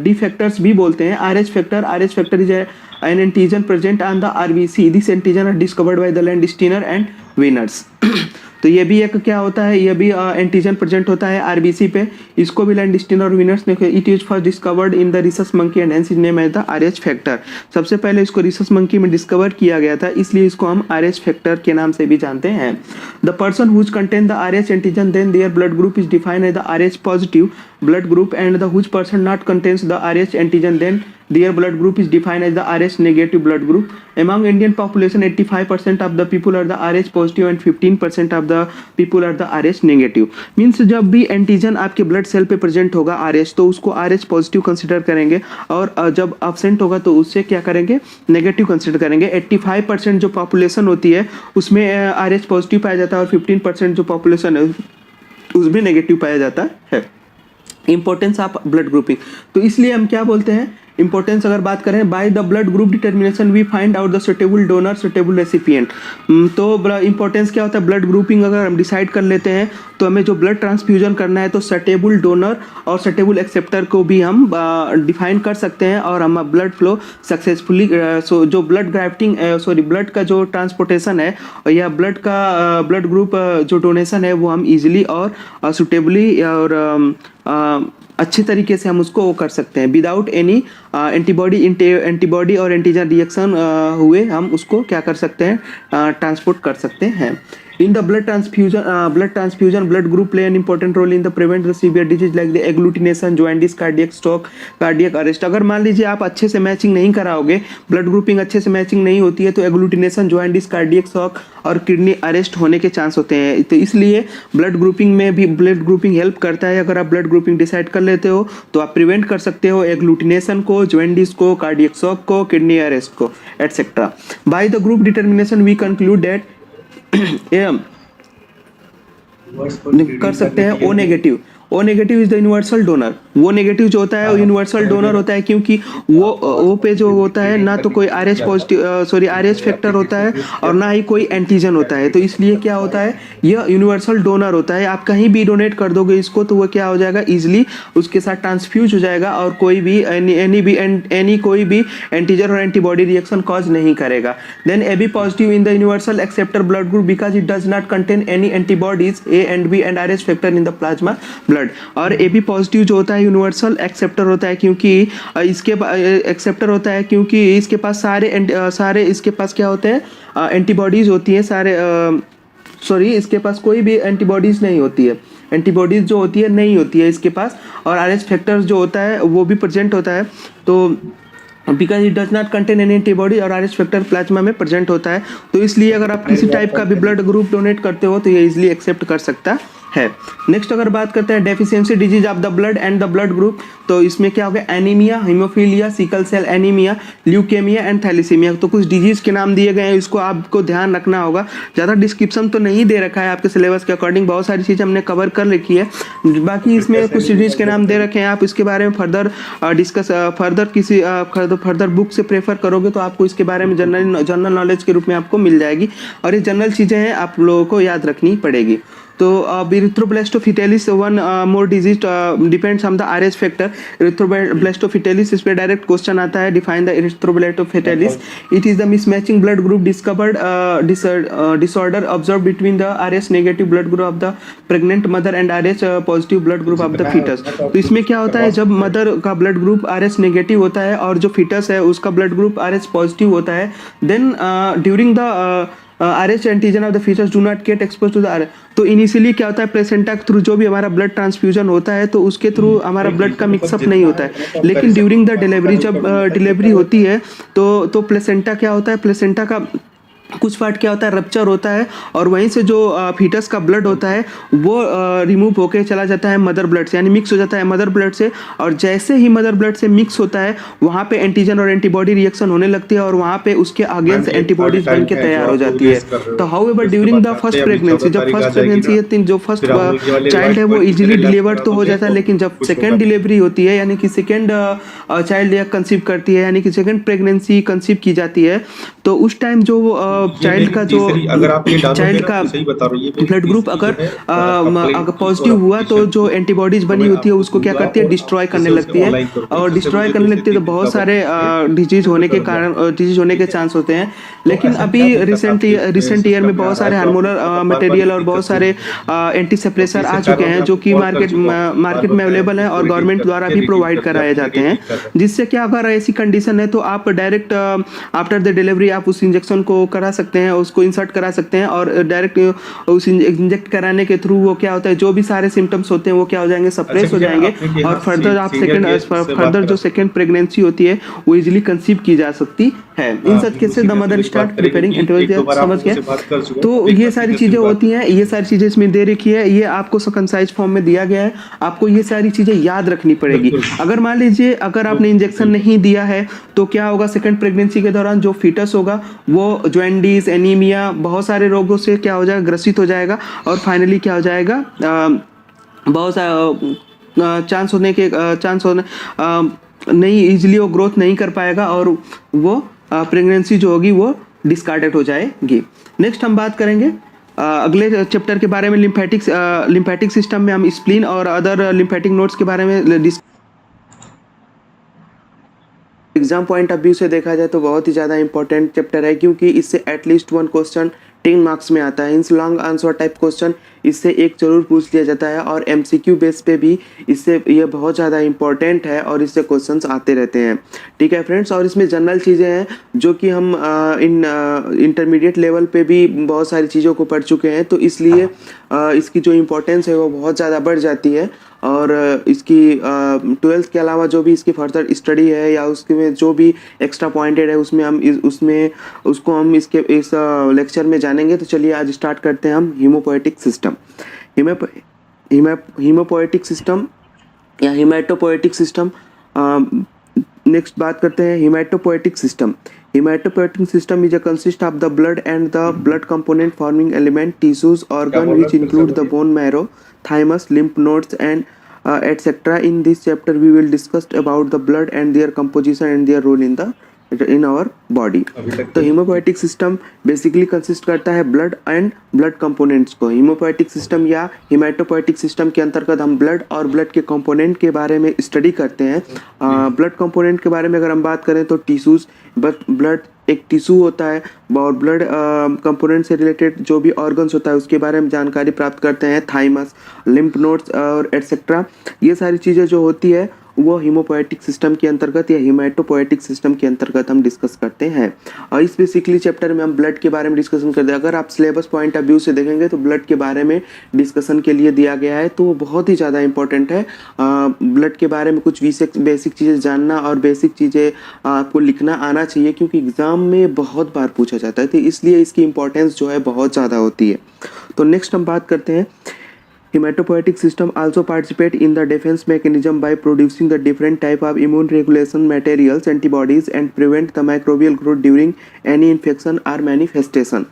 A: डी फैक्टर्स भी बोलते हैं। RH factor is an antigen present on the RBC. This antigen are discovered by the Landsteiner and Wieners. तो ये भी एक क्या होता है, ये भी एंटीजन प्रेजेंट होता है आरबीसी पे। इसको भी लैंडस्टीनर और विनर्स ने, it is first discovered in the rhesus monkey and hence is name as the Rh factor. सबसे पहले इसको रिसस मंकी में डिस्कवर किया गया था, इसलिए इसको हम आरएच फैक्टर के नाम से भी जानते हैं। The person whose contain the Rh antigen then their blood group is defined as the Rh positive blood group, and the which person not contains the Rh antigen then their blood group is defined as the Rh negative blood group. Among Indian population 85% of the people are the Rh positive and 15% of the people are the Rh negative. Means जब भी एंटीजन आपके ब्लड सेल पे प्रेजेंट होगा Rh तो उसको Rh पॉजिटिव कंसिडर करेंगे, और जब एब्सेंट होगा तो उससे क्या करेंगे, नेगेटिव कंसिडर करेंगे। 85% जो पॉपुलेशन होती है उसमें Rh पॉजिटिव पाया जाता है और 15% जो पॉपुलेशन है उसमें नेगेटिव पाया जाता है। इंपॉर्टेंस ऑफ ब्लड ग्रुपिंग, तो इसलिए हम क्या बोलते हैं, इंपॉर्टेंस अगर बात करें, by the blood group determination we find out the suitable donor suitable recipient. तो इंपॉर्टेंस क्या होता है, ब्लड ग्रुपिंग अगर हम डिसाइड कर लेते हैं तो हमें जो ब्लड ट्रांसफ्यूजन करना है तो सुटेबल डोनर और सुटेबल एक्सेप्टर को भी हम डिफाइन कर सकते हैं, और हम ब्लड फ्लो सक्सेसफुली जो ब्लड ग्राफ्टिंग ब्लड का जो ट्रांसपोर्टेशन है या ब्लड ग्रुप जो डोनेशन है वो हम इजीली और सुटेबली और अच्छे तरीके से हम उसको वो कर सकते हैं। विदाउट एनी एंटीबॉडी और एंटीजन रिएक्शन हुए हम उसको क्या कर सकते हैं, ट्रांसपोर्ट कर सकते हैं। In the blood transfusion, blood group play an important role in the prevent the severe disease like the agglutination, jaundice, cardiac stroke, cardiac arrest. अगर मान लीजिए आप अच्छे से मैचिंग नहीं कराओगे, ब्लड ग्रुपिंग अच्छे से मैचिंग नहीं होती है तो एग्लूटिनेशन, जॉइंडिस, कार्डियक शॉक और किडनी अरेस्ट होने के चांस होते हैं। तो इसलिए ब्लड ग्रुपिंग में भी ब्लड ग्रुपिंग हेल्प करता है। अगर आप ब्लड ग्रुपिंग डिसाइड कर लेते हो तो आप प्रिवेंट कर सकते हो एग्लूटिनेशन को, जॉइंडिस को, कार्डियक शॉक को, किडनी अरेस्ट को, etcetera. By the group determination we conclude that कर सकते हैं O negative. O negative is the universal donor. वो नेगेटिव जो होता है वो यूनिवर्सल डोनर होता है, क्योंकि वो ओ पे जो होता है ना तो कोई आरएच पॉजिटिव आरएच फैक्टर होता है और ना ही कोई एंटीजन होता है। तो इसलिए क्या होता है, यह यूनिवर्सल डोनर होता है। आप कहीं भी डोनेट कर दोगे इसको तो वो क्या हो जाएगा, इजिली उसके साथ ट्रांसफ्यूज हो जाएगा और कोई भी एंटीजन और एंटीबॉडी रिएक्शन कॉज नहीं करेगा। Then A B positive in the universal acceptor blood group because it does not contain any antibodies A and B and Rh factor in the plasma blood. और ए बी पॉजिटिव जो होता है यूनिवर्सल एक्सेप्टर होता है, क्योंकि इसके एक्सेप्टर होता है क्योंकि इसके पास सारे इसके पास क्या होते हैं, एंटीबॉडीज होती है इसके पास कोई भी एंटीबॉडीज नहीं होती है, एंटीबॉडीज जो होती है नहीं होती है इसके पास, और आरएच फैक्टर जो होता है वो भी प्रेजेंट होता है। तो because it does not contain any antibody और आरएच फैक्टर प्लाज्मा में प्रेजेंट होता है। तो इसलिए अगर आप किसी टाइप का भी ब्लड ग्रुप डोनेट करते हो तो ये इजिली एक्सेप्ट कर सकता है। नेक्स्ट अगर बात करते हैं deficiency disease of the blood and the blood group, तो इसमें क्या होगा, anaemia, haemophilia, sickle cell anaemia, leukaemia and thalassaemia. तो कुछ डिजीज के नाम दिए गए हैं, इसको आपको ध्यान रखना होगा। ज़्यादा डिस्क्रिप्शन तो नहीं दे रखा है आपके सिलेबस के अकॉर्डिंग, बहुत सारी चीज़ें हमने कवर कर रखी है। बाकी इसमें कुछ डिजीज के नाम दे रखे हैं, आप इसके बारे में फर्दर डिस्कस फर्दर किसी फर्दर बुक से प्रेफर करोगे तो आपको इसके बारे में जनरल नॉलेज के रूप में आपको मिल जाएगी, और ये जनरल चीज़ें हैं, आप लोगों को याद रखनी पड़ेगी। तो erythroblastosis fetalis one more disease depends on the Rh factor. Erythroblastosis fetalis, इस पे डायरेक्ट क्वेश्चन आता है, define the erythroblastosis fetalis. It is the mismatching blood group discovered disorder observe between the Rh negative blood group of the pregnant mother and Rh positive blood group of the foetus. तो इसमें क्या होता है, जब मदर का ब्लड ग्रुप आरएच नेगेटिव होता है और जो फीटस है उसका ब्लड ग्रुप आरएच पॉजिटिव होता है, then during the RH antigen of the features do not get expose to the RH। तो इनिशियली क्या होता है, प्लेसेंटा के थ्रू जो भी हमारा ब्लड ट्रांसफ्यूजन होता है तो उसके थ्रू हमारा ब्लड का मिक्सअप नहीं होता है, लेकिन ड्यूरिंग द डिलीवरी जब डिलीवरी होती है तो प्लेसेंटा क्या होता है, प्लेसेंटा का कुछ पार्ट क्या होता है, रप्चर होता है, और वहीं से जो फीटस का ब्लड होता है वो रिमूव होके चला जाता है मदर ब्लड से, यानी मिक्स हो जाता है मदर ब्लड से। और जैसे ही मदर ब्लड से मिक्स होता है वहाँ पे एंटीजन और एंटीबॉडी रिएक्शन होने लगती है, और वहाँ पे उसके अगेंस्ट एंटीबॉडीज बन के तैयार हो जाती है। तो however during the first pregnancy, जब फर्स्ट प्रेगनेंसी है, जो फर्स्ट चाइल्ड है वो इजीली डिलीवर्ड तो हो जाता है, लेकिन जब सेकेंड डिलीवरी होती है, यानी कि सेकेंड चाइल्ड कंसीव करती है, यानी कि सेकेंड प्रेगनेंसी कंसीव की जाती है, तो उस टाइम जो चाइल्ड का ब्लड ग्रुप अगर पॉजिटिव हुआ तो जो एंटीबॉडीज बनी होती है उसको क्या करती है, डिस्ट्रॉय करने लगती है, और डिस्ट्रॉय करने लगती है तो बहुत सारे डिजीज होने के कारण डिजीज होने के चांस होते हैं। लेकिन अभी रिसेंट ईयर में बहुत सारे हार्मोनल मटेरियल और बहुत सारे एंटी सप्रेसर आ चुके हैं जो कि मार्केट में अवेलेबल है और गवर्नमेंट द्वारा भी प्रोवाइड कराए जाते हैं, जिससे क्या अगर ऐसी कंडीशन है तो आप डायरेक्ट आफ्टर द डिलीवरी आप उस इंजेक्शन को करा सकते हैं, उसको इंसर्ट करा सकते हैं, और डायरेक्ट उस इंजेक्ट कराने के थ्रू वो क्या होता है, जो भी सारे सिम्टम्स होते हैं वो क्या हो जाएंगे, सप्रेस हो जाएंगे, और फर्दर जो सेकंड प्रेगनेंसी होती है वो इजीली कंसीव की जा सकती है। इन सब cases the mother start preparing interval, समझ गए। तो ये सारी चीजें होती हैं, ये सारी चीजें इसमें दे रखी है, ये आपको कंसाइज फॉर्म में दिया गया है, आपको ये सारी चीजें याद रखनी पड़ेगी। अगर मान लीजिए अगर आपने इंजेक्शन नहीं दिया है तो क्या होगा, सेकंड प्रेगनेंसी के दौरान जो फीटस होगा वो जॉन्डिस, एनीमिया, बहुत सारे रोगों से क्या हो जाएगा, ग्रसित हो जाएगा, और फाइनली क्या हो जाएगा, बहुत सारा चांस होने नहीं, इजीली वो ग्रोथ नहीं कर पाएगा और वो प्रेगनेंसी जो होगी वो डिस्कार्डेड हो जाएगी। नेक्स्ट हम बात करेंगे अगले चैप्टर के बारे में, लिम्फेटिक सिस्टम में हम स्प्लीन और अदर लिम्फेटिक नोड्स के बारे में एग्जाम पॉइंट ऑफ व्यू से देखा जाए तो बहुत ही ज़्यादा इंपॉर्टेंट चैप्टर है, क्योंकि इससे एटलीस्ट 1 क्वेश्चन 10 मार्क्स में आता है। In long answer type question इससे एक जरूर पूछ लिया जाता है, और एमसीक्यू बेस पे भी इससे ये बहुत ज़्यादा इंपॉर्टेंट है और इससे क्वेश्चंस आते रहते हैं। ठीक है फ्रेंड्स, और इसमें जनरल चीज़ें हैं जो कि हम इंटरमीडिएट लेवल पे भी बहुत सारी चीज़ों को पढ़ चुके हैं, तो इसलिए इसकी जो इम्पोर्टेंस है वो बहुत ज़्यादा बढ़ जाती है। और इसकी 12th के अलावा जो भी इसकी फर्दर स्टडी है या उसके में जो भी एक्स्ट्रा पॉइंटेड है उसमें हम उसको हम इसके इस लेक्चर में जानेंगे। तो चलिए आज स्टार्ट करते हैं हम हीमोपोएटिक सिस्टम। हीमोपोएटिक सिस्टम या हीमेटोपोएटिक सिस्टम। नेक्स्ट बात करते हैं हीमेटोपोएटिक system. Hematopoietic system is a consist of the blood and the blood component forming element, tissues, organ which include the bone marrow, thymus, lymph nodes and etc. In this chapter we will discuss about the blood and their composition and their role in our body. तो हीमोपोएटिक सिस्टम बेसिकली कंसिस्ट करता है ब्लड एंड ब्लड कंपोनेंट्स को। हीमोपोएटिक सिस्टम या हीमेटोपोएटिक सिस्टम के अंतर्गत हम ब्लड और ब्लड के कंपोनेंट के बारे में स्टडी करते हैं। ब्लड कंपोनेंट के बारे में अगर हम बात करें तो टिश्यूज, ब्लड एक टिश्यू होता है, और ब्लड कंपोनेंट से रिलेटेड जो भी ऑर्गन्स होता है उसके बारे में जानकारी प्राप्त करते हैं, थाइमस, लिम्फ नोड्स और एटसेट्रा। ये सारी चीज़ें जो होती है वो हीमोपोएटिक सिस्टम के अंतर्गत या हीमेटोपोएटिक सिस्टम के अंतर्गत हम डिस्कस करते हैं। और इस बेसिकली चैप्टर में हम ब्लड के बारे में डिस्कशन करते हैं। अगर आप सिलेबस पॉइंट ऑफ व्यू से देखेंगे तो ब्लड के बारे में डिस्कशन के लिए दिया गया है, तो वो बहुत ही ज़्यादा इंपॉर्टेंट है। ब्लड के बारे में कुछ बेसिक चीज़ें जानना और बेसिक चीज़ें आपको लिखना आना चाहिए, क्योंकि एग्ज़ाम में बहुत बार पूछा जाता है, तो इसलिए इसकी इंपॉर्टेंस जो है बहुत ज़्यादा होती है। तो नेक्स्ट हम बात करते हैं Hematopoietic system also participate in the defense mechanism by producing the different type of immune regulation materials, antibodies, and prevent the microbial growth during any infection or manifestation.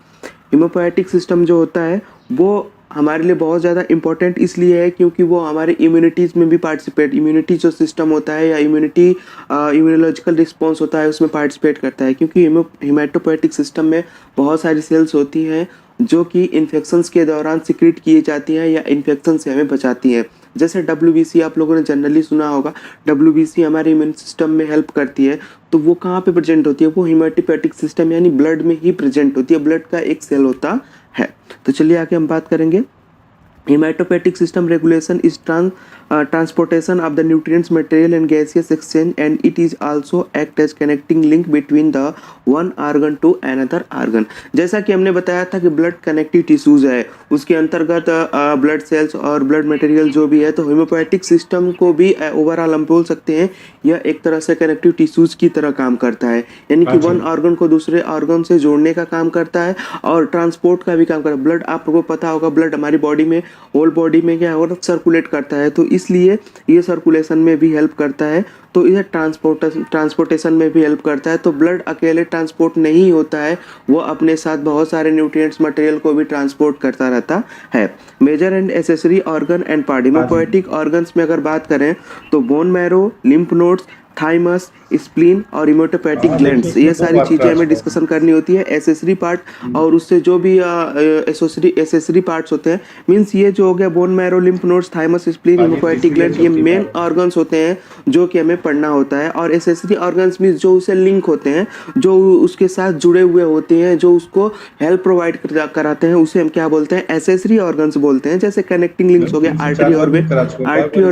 A: Hematopoietic system जो होता है वो हमारे लिए बहुत ज़्यादा इम्पोर्टेंट इसलिए है क्योंकि वो हमारे इम्यूनिटीज़ में भी पार्टिसिपेट, इम्यूनिटी जो सिस्टम होता है या इम्यूनोलॉजिकल रिस्पॉन्स होता है उसमें पार्टिसिपेट करता है, क्योंकि हेमाटोपोएटिक सिस्टम में बहुत सारी सेल्स होती हैं जो कि इन्फेक्शंस के दौरान सिक्रीट किए जाती हैं या इन्फेक्शन से हमें बचाती हैं। जैसे WBC आप लोगों ने जनरली सुना होगा, WBC हमारे इम्यून सिस्टम में हेल्प करती है, तो वो कहाँ पे प्रेजेंट होती है? वो हेमाटोपोएटिक सिस्टम यानी ब्लड में ही प्रेजेंट होती है, ब्लड का एक सेल होता है। तो चलिए आगे हम बात करेंगे। Hematopoietic system regulation is transportation of the nutrients, material and gaseous exchange, and it is also act as connecting link between the one organ to another organ। जैसा कि हमने बताया था कि ब्लड कनेक्टिव टिश्यूज है, उसके अंतर्गत ब्लड सेल्स और ब्लड मटेरियल जो भी है, तो हेमोपोएटिक सिस्टम को भी ओवरऑल हम बोल सकते हैं यह एक तरह से कनेक्टिव टिश्यूज की तरह काम करता है, यानी कि वन ऑर्गन को दूसरे ऑर्गन से जोड़ने का काम करता है और ट्रांसपोर्ट का भी काम करता है। ब्लड आपको पता होगा, ब्लड हमारी बॉडी में, होल बॉडी में क्या होगा, सर्कुलेट करता है, तो इसलिए ये सर्कुलेशन में भी हेल्प करता है, तो यह ट्रांसपोर्टेशन में भी हेल्प करता है। तो ब्लड अकेले ट्रांसपोर्ट नहीं होता है, वो अपने साथ बहुत सारे न्यूट्रिएंट्स मटेरियल को भी ट्रांसपोर्ट करता रहता है। Major and accessory organ and part. Haemopoietic organs में अगर बात करें तो bone marrow, lymph nodes, thymus, spleen और हेमोटोपोएटिक ग्लैंड्स, ये सारी चीज़ें हमें डिस्कशन करनी होती है। एसेसरी पार्ट और उससे जो भी एसेसरी पार्ट्स होते हैं, मींस ये जो हो गया bone marrow, lymph nodes, thymus, spleen, haemopoietic gland, ये मेन ऑर्गन्स होते हैं जो कि हमें पढ़ना होता है। और एसेसरी ऑर्गन्स मींस जो उसे लिंक होते हैं, जो उसके साथ जुड़े हुए होते हैं, जो उसको हेल्प प्रोवाइड कराते हैं, उसे हम क्या बोलते हैं? एसेसरी ऑर्गन्स बोलते हैं। जैसे कनेक्टिंग लिंक्स हो गया, आर्टरी और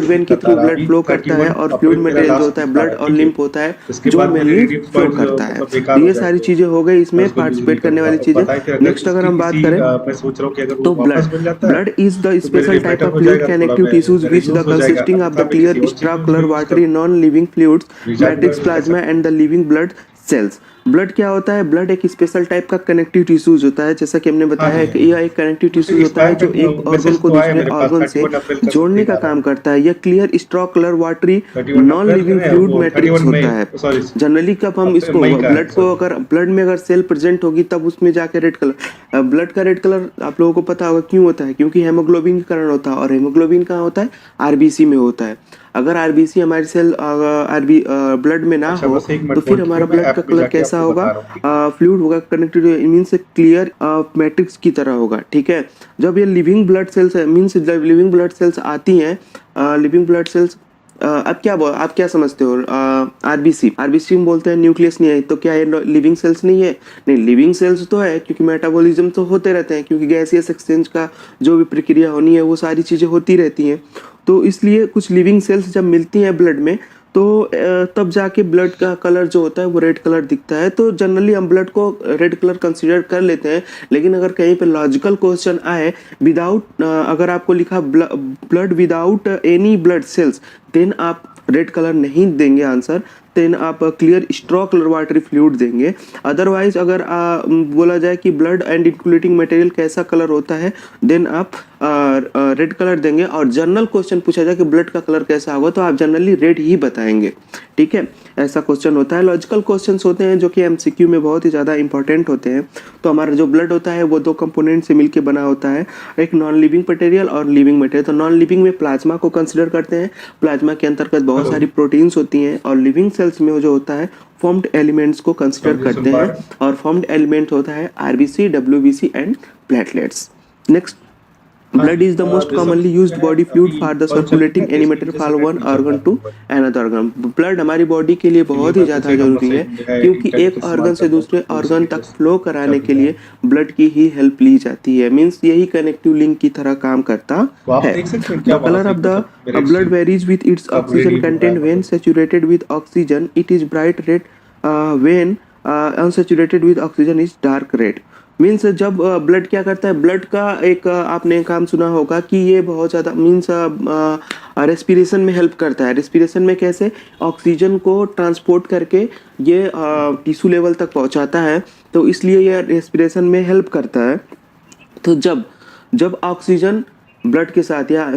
A: वेन के थ्रू ब्लड फ्लो करता है, और फ्लूइड मटेरियल जो होता है, ब्लड और लिम्फ होता है जो मेनली फ्लो करता है। ये सारी चीजें हो गई इसमें पार्टिसिपेट करने वाली चीजें। नेक्स्ट अगर हम बात करें तो blood is the special type of fluid connective tissues which the consisting of the clear straw colour watery non living fluids, matrix, plasma and the living blood cells. Blood क्या होता है? ब्लड एक स्पेशल टाइप का कनेक्टिव टिश्यूज होता है, जैसा कि हमने बताया है कि यह एक कनेक्टिव टिश्यूज होता है जो एक ऑर्गन को दूसरे ऑर्गन से जोड़ने का काम करता है। यह clear straw colour watery non living fluid matrix होता है। जनरली कब हम इसको ब्लड को, अगर ब्लड में अगर सेल प्रेजेंट होगी तब उसमें जाके रेड कलर, ब्लड का रेड कलर आप लोगों को पता होगा क्यों होता है, क्योंकि हेमोग्लोबिन के कारण होता है, और हेमोग्लोबिन कहाँ होता है? RBC में होता है। अगर RBC हमारी सेल ब्लड में ना हो तो फिर हमारा ब्लड का कलर कैसा होगा? फ्लूइड होगा, कनेक्टेड मीन से क्लियर मैट्रिक्स की तरह होगा। ठीक है, जब ये लिविंग ब्लड सेल्स मीन्स जब लिविंग ब्लड सेल्स आती हैं, लिविंग ब्लड सेल्स आप क्या समझते हो? RBC में बोलते हैं न्यूक्लियस नहीं है, तो क्या ये लिविंग सेल्स नहीं है? नहीं, लिविंग सेल्स तो है, क्योंकि मेटाबॉलिज्म तो होते रहते हैं, क्योंकि गैसियस एक्सचेंज का जो भी प्रक्रिया होनी है वो सारी चीज़ें होती रहती हैं। तो इसलिए कुछ लिविंग सेल्स जब मिलती हैं ब्लड में तो तब जाके ब्लड का कलर जो होता है वो रेड कलर दिखता है। तो जनरली हम ब्लड को रेड कलर कंसीडर कर लेते हैं, लेकिन अगर कहीं पे लॉजिकल क्वेश्चन आए विदाउट, अगर आपको लिखा blood without any blood cells, then आप रेड कलर नहीं देंगे आंसर, देन आप clear straw colour watery fluid देंगे। अदरवाइज अगर बोला जाए कि ब्लड एंड इंक्लूडिंग मटेरियल कैसा कलर होता है, देन आप रेड कलर देंगे। और जनरल क्वेश्चन पूछा जाए कि ब्लड का कलर कैसा होगा, तो आप जनरली रेड ही बताएंगे। ठीक है, ऐसा क्वेश्चन होता है। लॉजिकल क्वेश्चंस होते हैं जो कि MCQ में बहुत ही ज़्यादा इंपॉर्टेंट होते हैं। तो हमारा जो ब्लड होता है वो दो कंपोनेंट से मिलकर बना होता है, एक नॉन लिविंग मटेरियल और लिविंग मटेरियल। तो नॉन लिविंग में प्लाज्मा को कंसिडर करते हैं, प्लाज्मा के अंतर्गत बहुत सारी प्रोटीन्स होती हैं, और लिविंग सेल्स में जो होता है फॉर्म्ड एलिमेंट्स को कंसिडर करते हैं, और फॉर्म्ड एलिमेंट होता है RBC, WBC and platelets. Next, blood is the most commonly used body fluid for the circulating any matter from one organ to another organ। blood हमारी बॉडी के लिए बहुत ही ज़्यादा जरूरी है, क्योंकि एक ऑर्गन से दूसरे ऑर्गन तक फ्लो कराने के लिए ब्लड की ही हेल्प ली जाती है, मींस यही कनेक्टिव लिंक की तरह काम करता है। The color of the blood varies with its oxygen content। when saturated with oxygen it is bright red, when unsaturated with oxygen is dark red। Means जब ब्लड क्या करता है, ब्लड का एक आपने काम सुना होगा कि ये बहुत ज़्यादा मीन्स रेस्पिरेशन में हेल्प करता है। रेस्पिरेशन में कैसे? ऑक्सीजन को ट्रांसपोर्ट करके ये टिश्यू लेवल तक पहुंचाता है, तो इसलिए ये रेस्पिरेशन में हेल्प करता है। तो जब ऑक्सीजन ब्लड के साथ या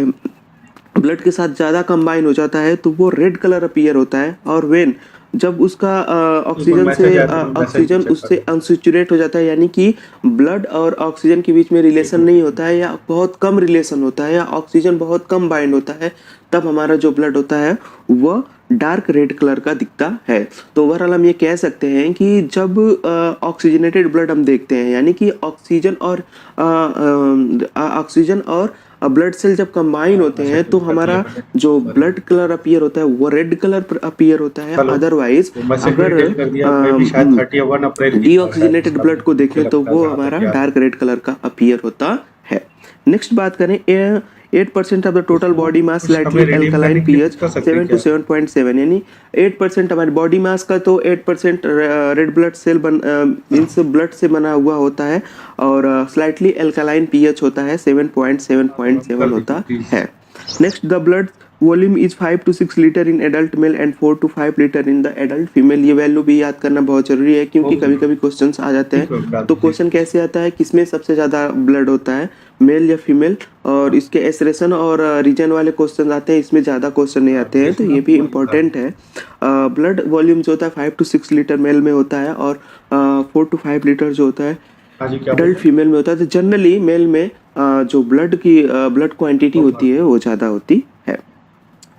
A: ब्लड के साथ ज़्यादा कंबाइन हो जाता है तो वो रेड कलर अपीयर होता है। और वेन जब उसका ऑक्सीजन से ऑक्सीजन उससे अनसेचुरेट हो जाता है, यानी कि ब्लड और ऑक्सीजन के बीच में रिलेशन नहीं होता है या बहुत कम रिलेशन होता है या ऑक्सीजन बहुत कम बाइंड होता है, तब हमारा जो ब्लड होता है वह डार्क रेड कलर का दिखता है। तो ओवरऑल हम ये कह सकते हैं कि जब ऑक्सीजनेटेड ब्लड हम देखते हैं, यानी कि ऑक्सीजन और ब्लड सेल जब कंबाइन होते हैं तो हमारा जो ब्लड कलर अपीयर होता है वो रेड कलर अपीयर होता है। अदरवाइज अगर डीऑक्सीजनेटेड ब्लड को देखें तो वो हमारा डार्क रेड कलर का अपीयर होता है। नेक्स्ट बात करें, 8% of the total body mass slightly alkaline pH 7 to 7.7, यानी 8% हमारे बॉडी मास का तो 8% red blood cell means blood से बना हुआ होता है और स्लाइटली एल्कलाइन पीएच होता है 7.7 होता है। Next, the blood volume is 5 to 6 litre in adult male and 4 to 5 litre in the adult female. ये वैल्यू भी याद करना बहुत जरूरी है क्योंकि कभी कभी क्वेश्चंस आ जाते हैं। तो क्वेश्चन कैसे आता है, किसमें सबसे ज़्यादा ब्लड होता है, मेल या फीमेल, और इसके एसरेशन और रीजन वाले क्वेश्चन आते हैं, इसमें ज़्यादा क्वेश्चन नहीं आते हैं, तो ये भी इम्पोर्टेंट है। ब्लड वॉल्यूम जो होता है 5 to 6 लीटर मेल में होता है और 4 to 5 लीटर जो होता है एडल्ट फीमेल में होता है। तो जनरली मेल में जो ब्लड क्वांटिटी होती है वो ज़्यादा होती है।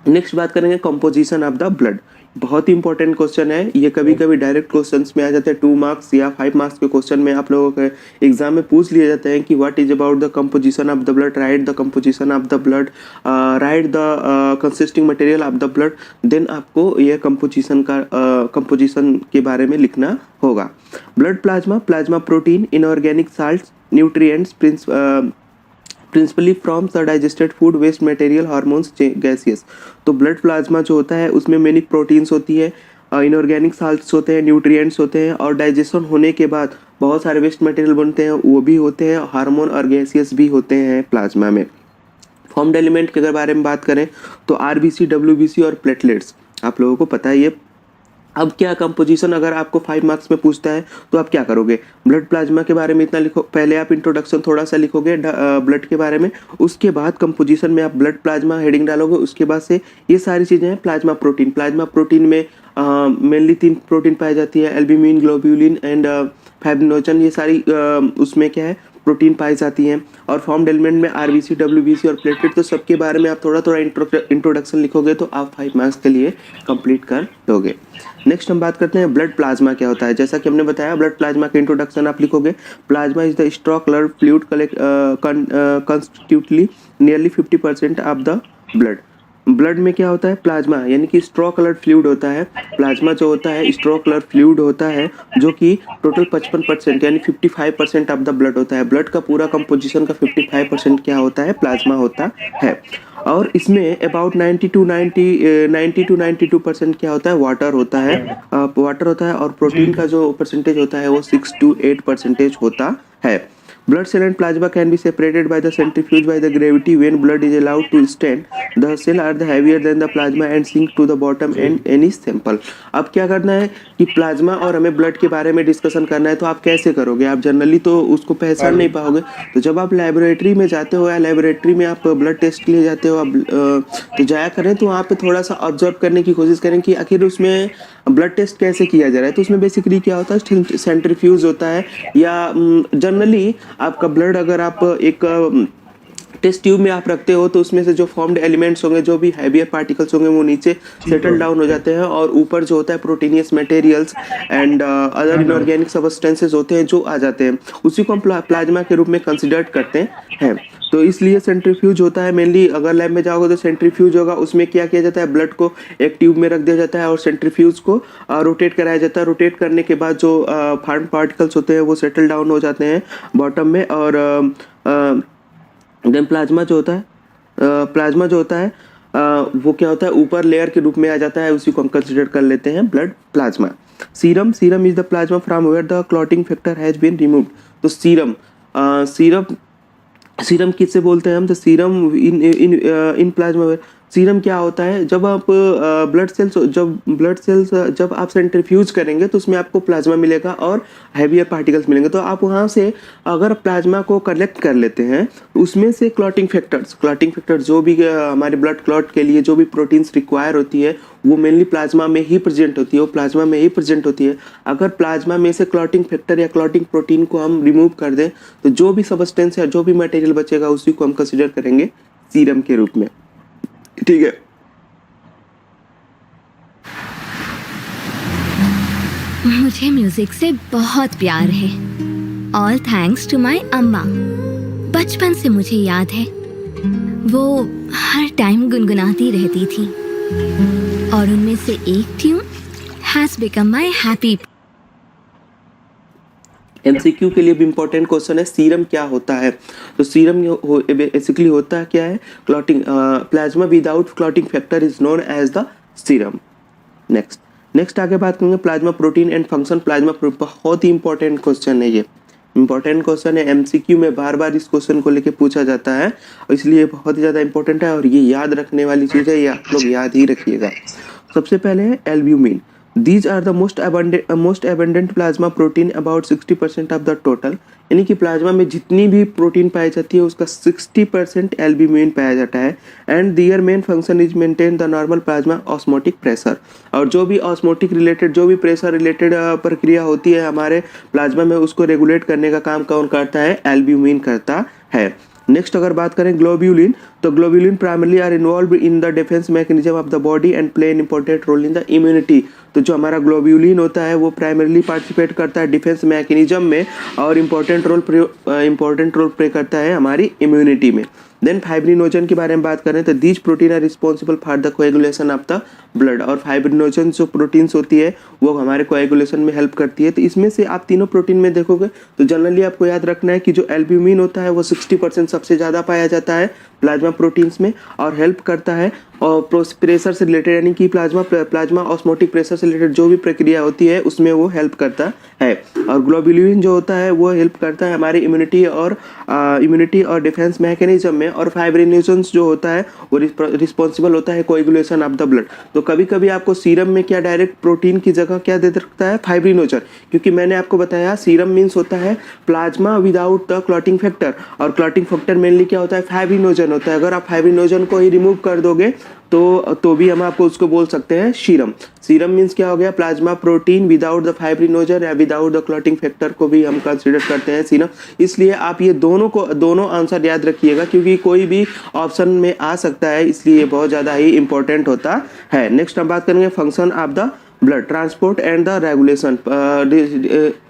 A: नेक्स्ट बात करेंगे कंपोजिशन ऑफ द ब्लड। बहुत ही इंपॉर्टेंट क्वेश्चन है ये, कभी कभी डायरेक्ट क्वेश्चंस में आ जाते हैं। 2 मार्क्स या 5 मार्क्स के क्वेश्चन में आप लोगों के एग्जाम में पूछ लिए जाते हैं कि what is about the composition of the blood, right the composition of the blood, right the consisting material of the blood. Then आपको ये कंपोजिशन के बारे में लिखना होगा। Blood plasma protein, inorganic salts, nutrients principally from the digested food, waste material, hormones, gaseous. तो ब्लड प्लाज्मा जो होता है उसमें मेनी प्रोटीन्स होती है, इनऑर्गेनिक साल्ट्स होते हैं, न्यूट्रिएंट्स होते हैं, और डाइजेशन होने के बाद बहुत सारे वेस्ट मटेरियल बनते हैं वो भी होते हैं, हार्मोन और गैसियस भी होते हैं प्लाज्मा में। फॉर्म्ड एलिमेंट के अगर बारे में बात करें तो आरबीसी, डब्ल्यूबीसी और प्लेटलेट्स आप लोगों को पता है ये। अब क्या कंपोजिशन अगर आपको 5 मार्क्स में पूछता है तो आप क्या करोगे, ब्लड प्लाज्मा के बारे में इतना लिखो, पहले आप इंट्रोडक्शन थोड़ा सा लिखोगे ब्लड के बारे में, उसके बाद कंपोजिशन में आप ब्लड प्लाज्मा हेडिंग डालोगे, उसके बाद से ये सारी चीज़ें हैं। प्लाज्मा प्रोटीन में मेनली 3 प्रोटीन पाई जाती है, एल्ब्यूमिन, ग्लोब्यूलिन एंड फाइब्रिनोजन, ये सारी उसमें क्या है प्रोटीन पाई जाती हैं। और फॉर्म्ड एलिमेंट में आरबीसी, डब्ल्यूबीसी और प्लेटलेट, तो सबके बारे में आप थोड़ा इंट्रोडक्शन लिखोगे तो आप 5 मार्क्स के लिए कंप्लीट कर दोगे। नेक्स्ट हम बात करते हैं ब्लड प्लाज्मा क्या होता है। जैसा कि हमने बताया ब्लड प्लाज्मा का इंट्रोडक्शन आप लिखोगे, plasma is the straw colour fluid constituting nearly 50% of the blood. Blood में क्या होता है, प्लाज्मा यानी कि स्ट्रॉ कलर्ड फ्लूइड होता है। प्लाज्मा जो होता है स्ट्रॉ कलर फ्लूइड होता है जो कि टोटल 55% यानी 55% ऑफ द ब्लड होता है। ब्लड का पूरा कंपोजिशन का 55% क्या होता है, प्लाज्मा होता है। और इसमें अबाउट 90 to 92% क्या होता है, वाटर होता है और प्रोटीन का जो परसेंटेज होता है वो 6 to 8% होता है। Blood cell and plasma can be separated by the centrifuge by the gravity when blood is allowed to stand. The cell are the heavier than the plasma and sink to the bottom and any sample. अब क्या करना है कि प्लाज्मा और हमें ब्लड के बारे में डिस्कशन करना है, तो आप कैसे करोगे, आप जनरली तो उसको पहचान नहीं पाओगे। तो जब आप लेबोरेटरी में जाते हो या लेबोरेटरी में आप ब्लड टेस्ट के लिए जाते हो, तो जाया करें तो वहाँ पे थोड़ा सा ऑब्जर्व करने की कोशिश करें कि आखिर उसमें ब्लड टेस्ट कैसे किया जा रहा है। तो उसमें बेसिकली क्या होता है, सेंट्रीफ्यूज होता है, या जनरली आपका ब्लड अगर आप एक टेस्ट ट्यूब में आप रखते हो तो उसमें से जो फॉर्म्ड एलिमेंट्स होंगे, जो भी हैवियर पार्टिकल्स होंगे, वो नीचे सेटल डाउन हो जाते हैं और ऊपर जो होता है proteinaceous materials and other inorganic substances होते हैं जो आ जाते हैं, उसी को हम प्लाज्मा के रूप में कंसिडर करते हैं। तो इसलिए सेंट्रीफ्यूज होता है मेनली। अगर लैब में जाओगे तो सेंट्रीफ्यूज होगा, उसमें क्या किया जाता है, ब्लड को एक ट्यूब में रख दिया जाता है और सेंट्रीफ्यूज को रोटेट कराया जाता है। रोटेट करने के बाद जो फार्म पार्टिकल्स होते हैं वो सेटल डाउन हो जाते हैं बॉटम में, और देन प्लाज्मा जो होता है वो क्या होता है, ऊपर लेयर के रूप में आ जाता है, उसी को हम कंसिडर कर लेते हैं blood plasma. Serum is the plasma from where the clotting factor has been removed. तो सीरम किससे बोलते हैं हम, the serum in plasma serum क्या होता है, जब आप ब्लड सेल्स जब आप सेंट्रीफ्यूज करेंगे तो उसमें आपको प्लाज्मा मिलेगा और हैवियर पार्टिकल्स मिलेंगे। तो आप वहाँ से अगर प्लाज्मा को कलेक्ट कर लेते हैं, उसमें से क्लॉटिंग फैक्टर्स जो भी हमारे ब्लड क्लॉट के लिए जो भी प्रोटीन्स रिक्वायर होती है वो मेनली प्लाज्मा में ही प्रेजेंट होती है। अगर प्लाज्मा में से क्लॉटिंग फैक्टर या क्लॉटिंग प्रोटीन को हम रिमूव कर दें तो जो भी सबस्टेंस या जो भी मटेरियल बचेगा उसी को हम कंसिडर करेंगे सीरम के रूप में। ठीक है।
E: मुझे म्यूजिक से बहुत प्यार है। ऑल थैंक्स टू माय अम्मा। बचपन से मुझे याद है, वो हर टाइम गुनगुनाती रहती थी और उनमें से एक tune has become my happy.
A: MCQ के लिए भी इंपॉर्टेंट क्वेश्चन है, सीरम क्या होता है। तो सीरम बेसिकली होता है क्या है, clotting plasma without clotting factor is known as the serum. Next आगे बात करेंगे प्लाज्मा प्रोटीन एंड फंक्शन। बहुत ही इंपॉर्टेंट क्वेश्चन है, ये इंपॉर्टेंट क्वेश्चन है। एमसीक्यू में बार बार इस क्वेश्चन को लेके पूछा जाता है, इसलिए बहुत ही ज़्यादा इंपॉर्टेंट है और ये याद रखने वाली चीज़ है, ये आप लोग याद ही रखिएगा। सबसे पहले है albumin. These are the most abundant plasma protein, about 60% of the total। यानी कि प्लाज्मा में जितनी भी प्रोटीन पाई जाती है उसका 60% एल्ब्यूमिन पाया जाता है। And their main function is maintain the normal plasma osmotic pressure. और जो भी ऑस्मोटिक रिलेटेड जो भी प्रेशर रिलेटेड प्रक्रिया होती है हमारे प्लाज्मा में, उसको रेगुलेट करने का काम कौन करता है, एल्ब्यूमिन करता है। नेक्स्ट अगर बात करें ग्लोब्यूलिन, तो globulin primarily are involve in the defence mechanism of the body and play an important role in the immunity. तो जो हमारा ग्लोब्यूलिन होता है वो प्राइमरली पार्टिसिपेट करता है डिफेंस मैकेनिज्म में और इम्पॉर्टेंट रोल प्ले करता है हमारी इम्यूनिटी में। देन फाइब्रिनोजन के बारे में बात करें तो these protein are responsible for the coagulation of the blood. और फाइब्रिनोजन जो प्रोटीन्स होती है वो हमारे कोएगुलेशन में हेल्प करती है। तो इसमें से आप तीनों प्रोटीन में देखोगे तो जनरली आपको याद रखना है कि जो एल्ब्यूमिन होता है वो 60% सबसे ज़्यादा पाया जाता है प्लाज्मा प्रोटीन्स में और हेल्प करता है और प्रेशर से रिलेटेड, यानी कि प्लाज्मा ऑस्मोटिक प्रेशर से रिलेटेड जो भी प्रक्रिया होती है उसमें वो हेल्प करता है। और ग्लोब्यूलिन जो होता है वो हेल्प करता है हमारी इम्यूनिटी और डिफेंस मैकेनिज्म में। और फाइब्रिनोजन जो होता है वो रिस्पॉन्सिबल होता है कोएगुलेशन ऑफ द ब्लड। तो कभी कभी आपको सीरम में क्या डायरेक्ट प्रोटीन की जगह क्या दे सकता है, फाइब्रिनोजन, क्योंकि मैंने आपको बताया सीरम मीन्स होता है plasma without the clotting factor और क्लॉटिंग फैक्टर मेनली क्या होता है, फाइब्रिनोजन होता है। अगर आप फाइब्रिनोजन को ही रिमूव कर दोगे तो भी हम आपको उसको बोल सकते हैं सीरम। सीरम मीन्स क्या हो गया, plasma protein without the fibrinogen या विदाउट द क्लॉटिंग फैक्टर को भी हम कंसीडर करते हैं सीरम। इसलिए आप ये दोनों आंसर याद रखिएगा क्योंकि कोई भी ऑप्शन में आ सकता है, इसलिए बहुत ज़्यादा ही इंपॉर्टेंट होता है। नेक्स्ट हम बात करेंगे function of the blood transport and the regulation.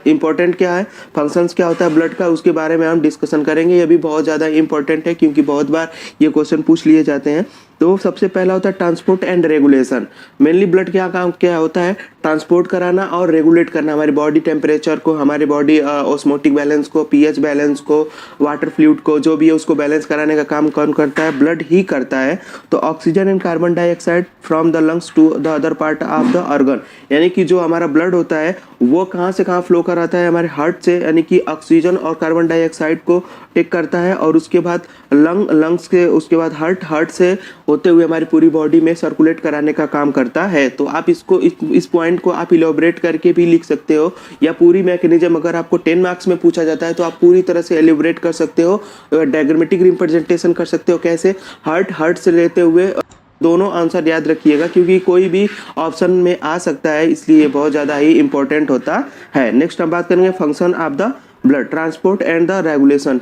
A: Important क्या है, फंक्शंस क्या होता है ब्लड का, उसके बारे में हम डिस्कशन करेंगे। ये भी बहुत ज़्यादा इंपॉर्टेंट है क्योंकि बहुत बार ये क्वेश्चन पूछ लिए जाते हैं। तो सबसे पहला होता है transport and regulation. Mainly blood क्या होता है, ट्रांसपोर्ट कराना और रेगुलेट करना हमारी बॉडी टेम्परेचर को, हमारी बॉडी ऑस्मोटिक बैलेंस को, पीएच बैलेंस को, वाटर फ्लूइड को, जो भी है उसको बैलेंस कराने का काम कौन करता है, ब्लड ही करता है। तो oxygen and carbon dioxide from the lungs to the other part of the organ, यानी कि जो हमारा ब्लड होता है वो कहाँ से कहाँ फ्लो कराता है, हमारे हार्ट से, यानी कि ऑक्सीजन और कार्बन डाइऑक्साइड को टेक करता है और उसके बाद लंग्स के, उसके बाद हार्ट से होते हुए हमारी पूरी बॉडी में सर्कुलेट कराने का काम करता है। तो आप इस पॉइंट को आप इलेबोरेट करके भी लिख सकते हो या पूरी मैकेनिज्म अगर आपको 10 मार्क्स में पूछा जाता है तो आप पूरी तरह से एलिब्रेट कर सकते हो, डायग्रामेटिक रिप्रेजेंटेशन कर सकते हो। कैसे, हार्ट से लेते हुए दोनों आंसर याद रखिएगा क्योंकि कोई भी ऑप्शन में आ सकता है, इसलिए बहुत ज़्यादा ही इंपॉर्टेंट होता है। नेक्स्ट हम बात करेंगे function of the blood transport and the regulation.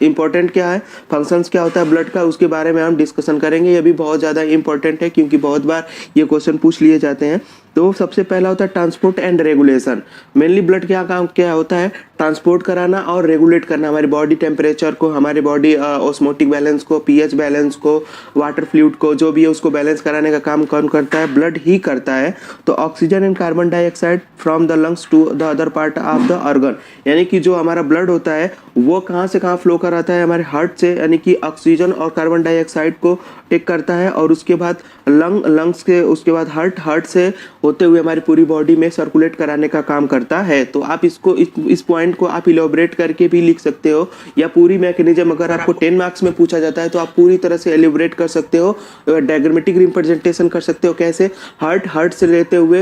A: Important क्या है, फंक्शंस क्या होता है ब्लड का, उसके बारे में हम डिस्कशन करेंगे। ये भी बहुत ज़्यादा इंपॉर्टेंट है क्योंकि बहुत बार ये क्वेश्चन पूछ लिए जाते हैं। तो सबसे पहला होता है transport and regulation. Mainly blood क्या होता है, ट्रांसपोर्ट कराना और रेगुलेट करना हमारी बॉडी टेम्परेचर को, हमारी बॉडी ऑस्मोटिक बैलेंस को, पीएच बैलेंस को, वाटर फ्लूइड को, जो भी है उसको बैलेंस कराने का काम कौन करता है, ब्लड ही करता है। तो oxygen and carbon dioxide from the lungs to the other part of the organ, यानी कि जो हमारा ब्लड होता है वो कहाँ से कहाँ फ्लो कराता है, हमारे हार्ट से, यानी कि ऑक्सीजन और कार्बन डाइऑक्साइड को टेक करता है, और उसके बाद लंग्स के, उसके बाद हार्ट से होते हुए हमारी पूरी बॉडी में सर्कुलेट कराने का काम करता है। तो आप इसको इस पॉइंट को आप इलेबोरेट करके भी लिख सकते हो, या पूरी मैकेनिज्म अगर आपको 10 मार्क्स में पूछा जाता है तो आप पूरी तरह से एलिब्रेट कर सकते हो, डायग्रामेटिक रिप्रेजेंटेशन कर सकते हो। कैसे? हार्ट से लेते हुए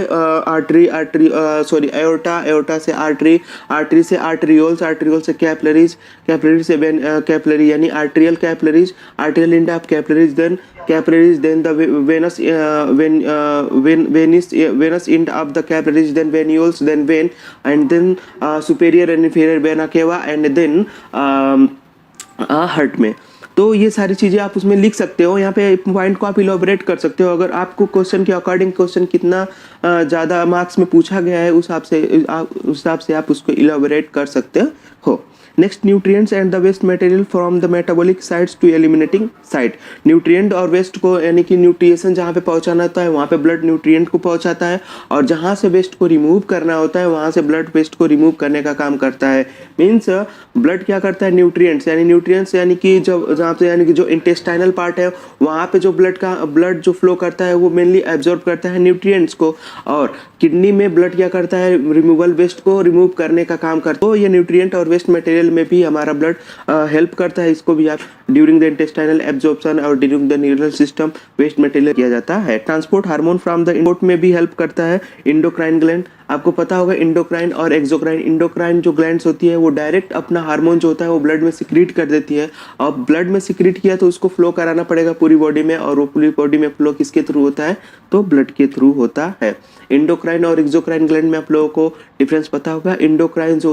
A: एओर्टा से आर्टरी से आर्टरियोल से कैपिलरी से कैपिलरी यानी arterial capillaries, arterial end of capillaries, then the venous end of the capillaries, then venules, then vein, and then superior and inferior vena cava, and then heart में। तो ये सारी चीज़ें आप उसमें लिख सकते हो, यहाँ पे पॉइंट को आप इलेबोरेट कर सकते हो। अगर आपको क्वेश्चन के अकॉर्डिंग क्वेश्चन कितना ज़्यादा मार्क्स में पूछा गया है उस हिसाब से आप उसको इलेबोरेट कर सकते हो। Next, nutrients and the waste material from the metabolic sites to eliminating site. Nutrient और वेस्ट को, यानी कि न्यूट्रिएशन जहाँ पे पहुँचाना होता है वहाँ पे ब्लड न्यूट्रिएंट को पहुँचाता है, और जहाँ से वेस्ट को रिमूव करना होता है वहाँ से ब्लड वेस्ट को रिमूव करने का काम करता है। मीन्स ब्लड क्या करता है? न्यूट्रिएंट्स यानी कि जहाँ पे, यानी कि जो इंटेस्टाइनल पार्ट है वहाँ पे जो ब्लड जो फ्लो करता है वो मेनली एब्जॉर्ब करता है न्यूट्रिएंट्स को, और किडनी में ब्लड क्या करता है? रिमूवल वेस्ट को रिमूव करने का काम करता है। तो ये न्यूट्रिएंट और वेस्ट मटेरियल में भी हमारा ब्लड हेल्प करता है। इसको भी आप ड्यूरिंग द इंटेस्टाइनल एब्जॉर्प्शन और during the neural system waste material किया जाता है। Transport hormone from the import में भी हेल्प करता है इंडोक्राइन ग्लैंड। आपको पता होगा इंडोक्राइन और एक्सोक्राइन। इंडोक्राइन जो ग्लैंड्स होती है वो डायरेक्ट अपना हार्मोन जो होता है वो ब्लड में सिक्रीट कर देती है, और ब्लड में सिक्रीट किया तो उसको फ्लो कराना पड़ेगा पूरी बॉडी में, और वो पूरी बॉडी में फ्लो किसके थ्रू होता है? तो ब्लड के थ्रू होता है। इंडोक्राइन और एक्सोक्राइन ग्लैंड में आप लोगों को डिफरेंस पता होगा। इंडोक्राइन जो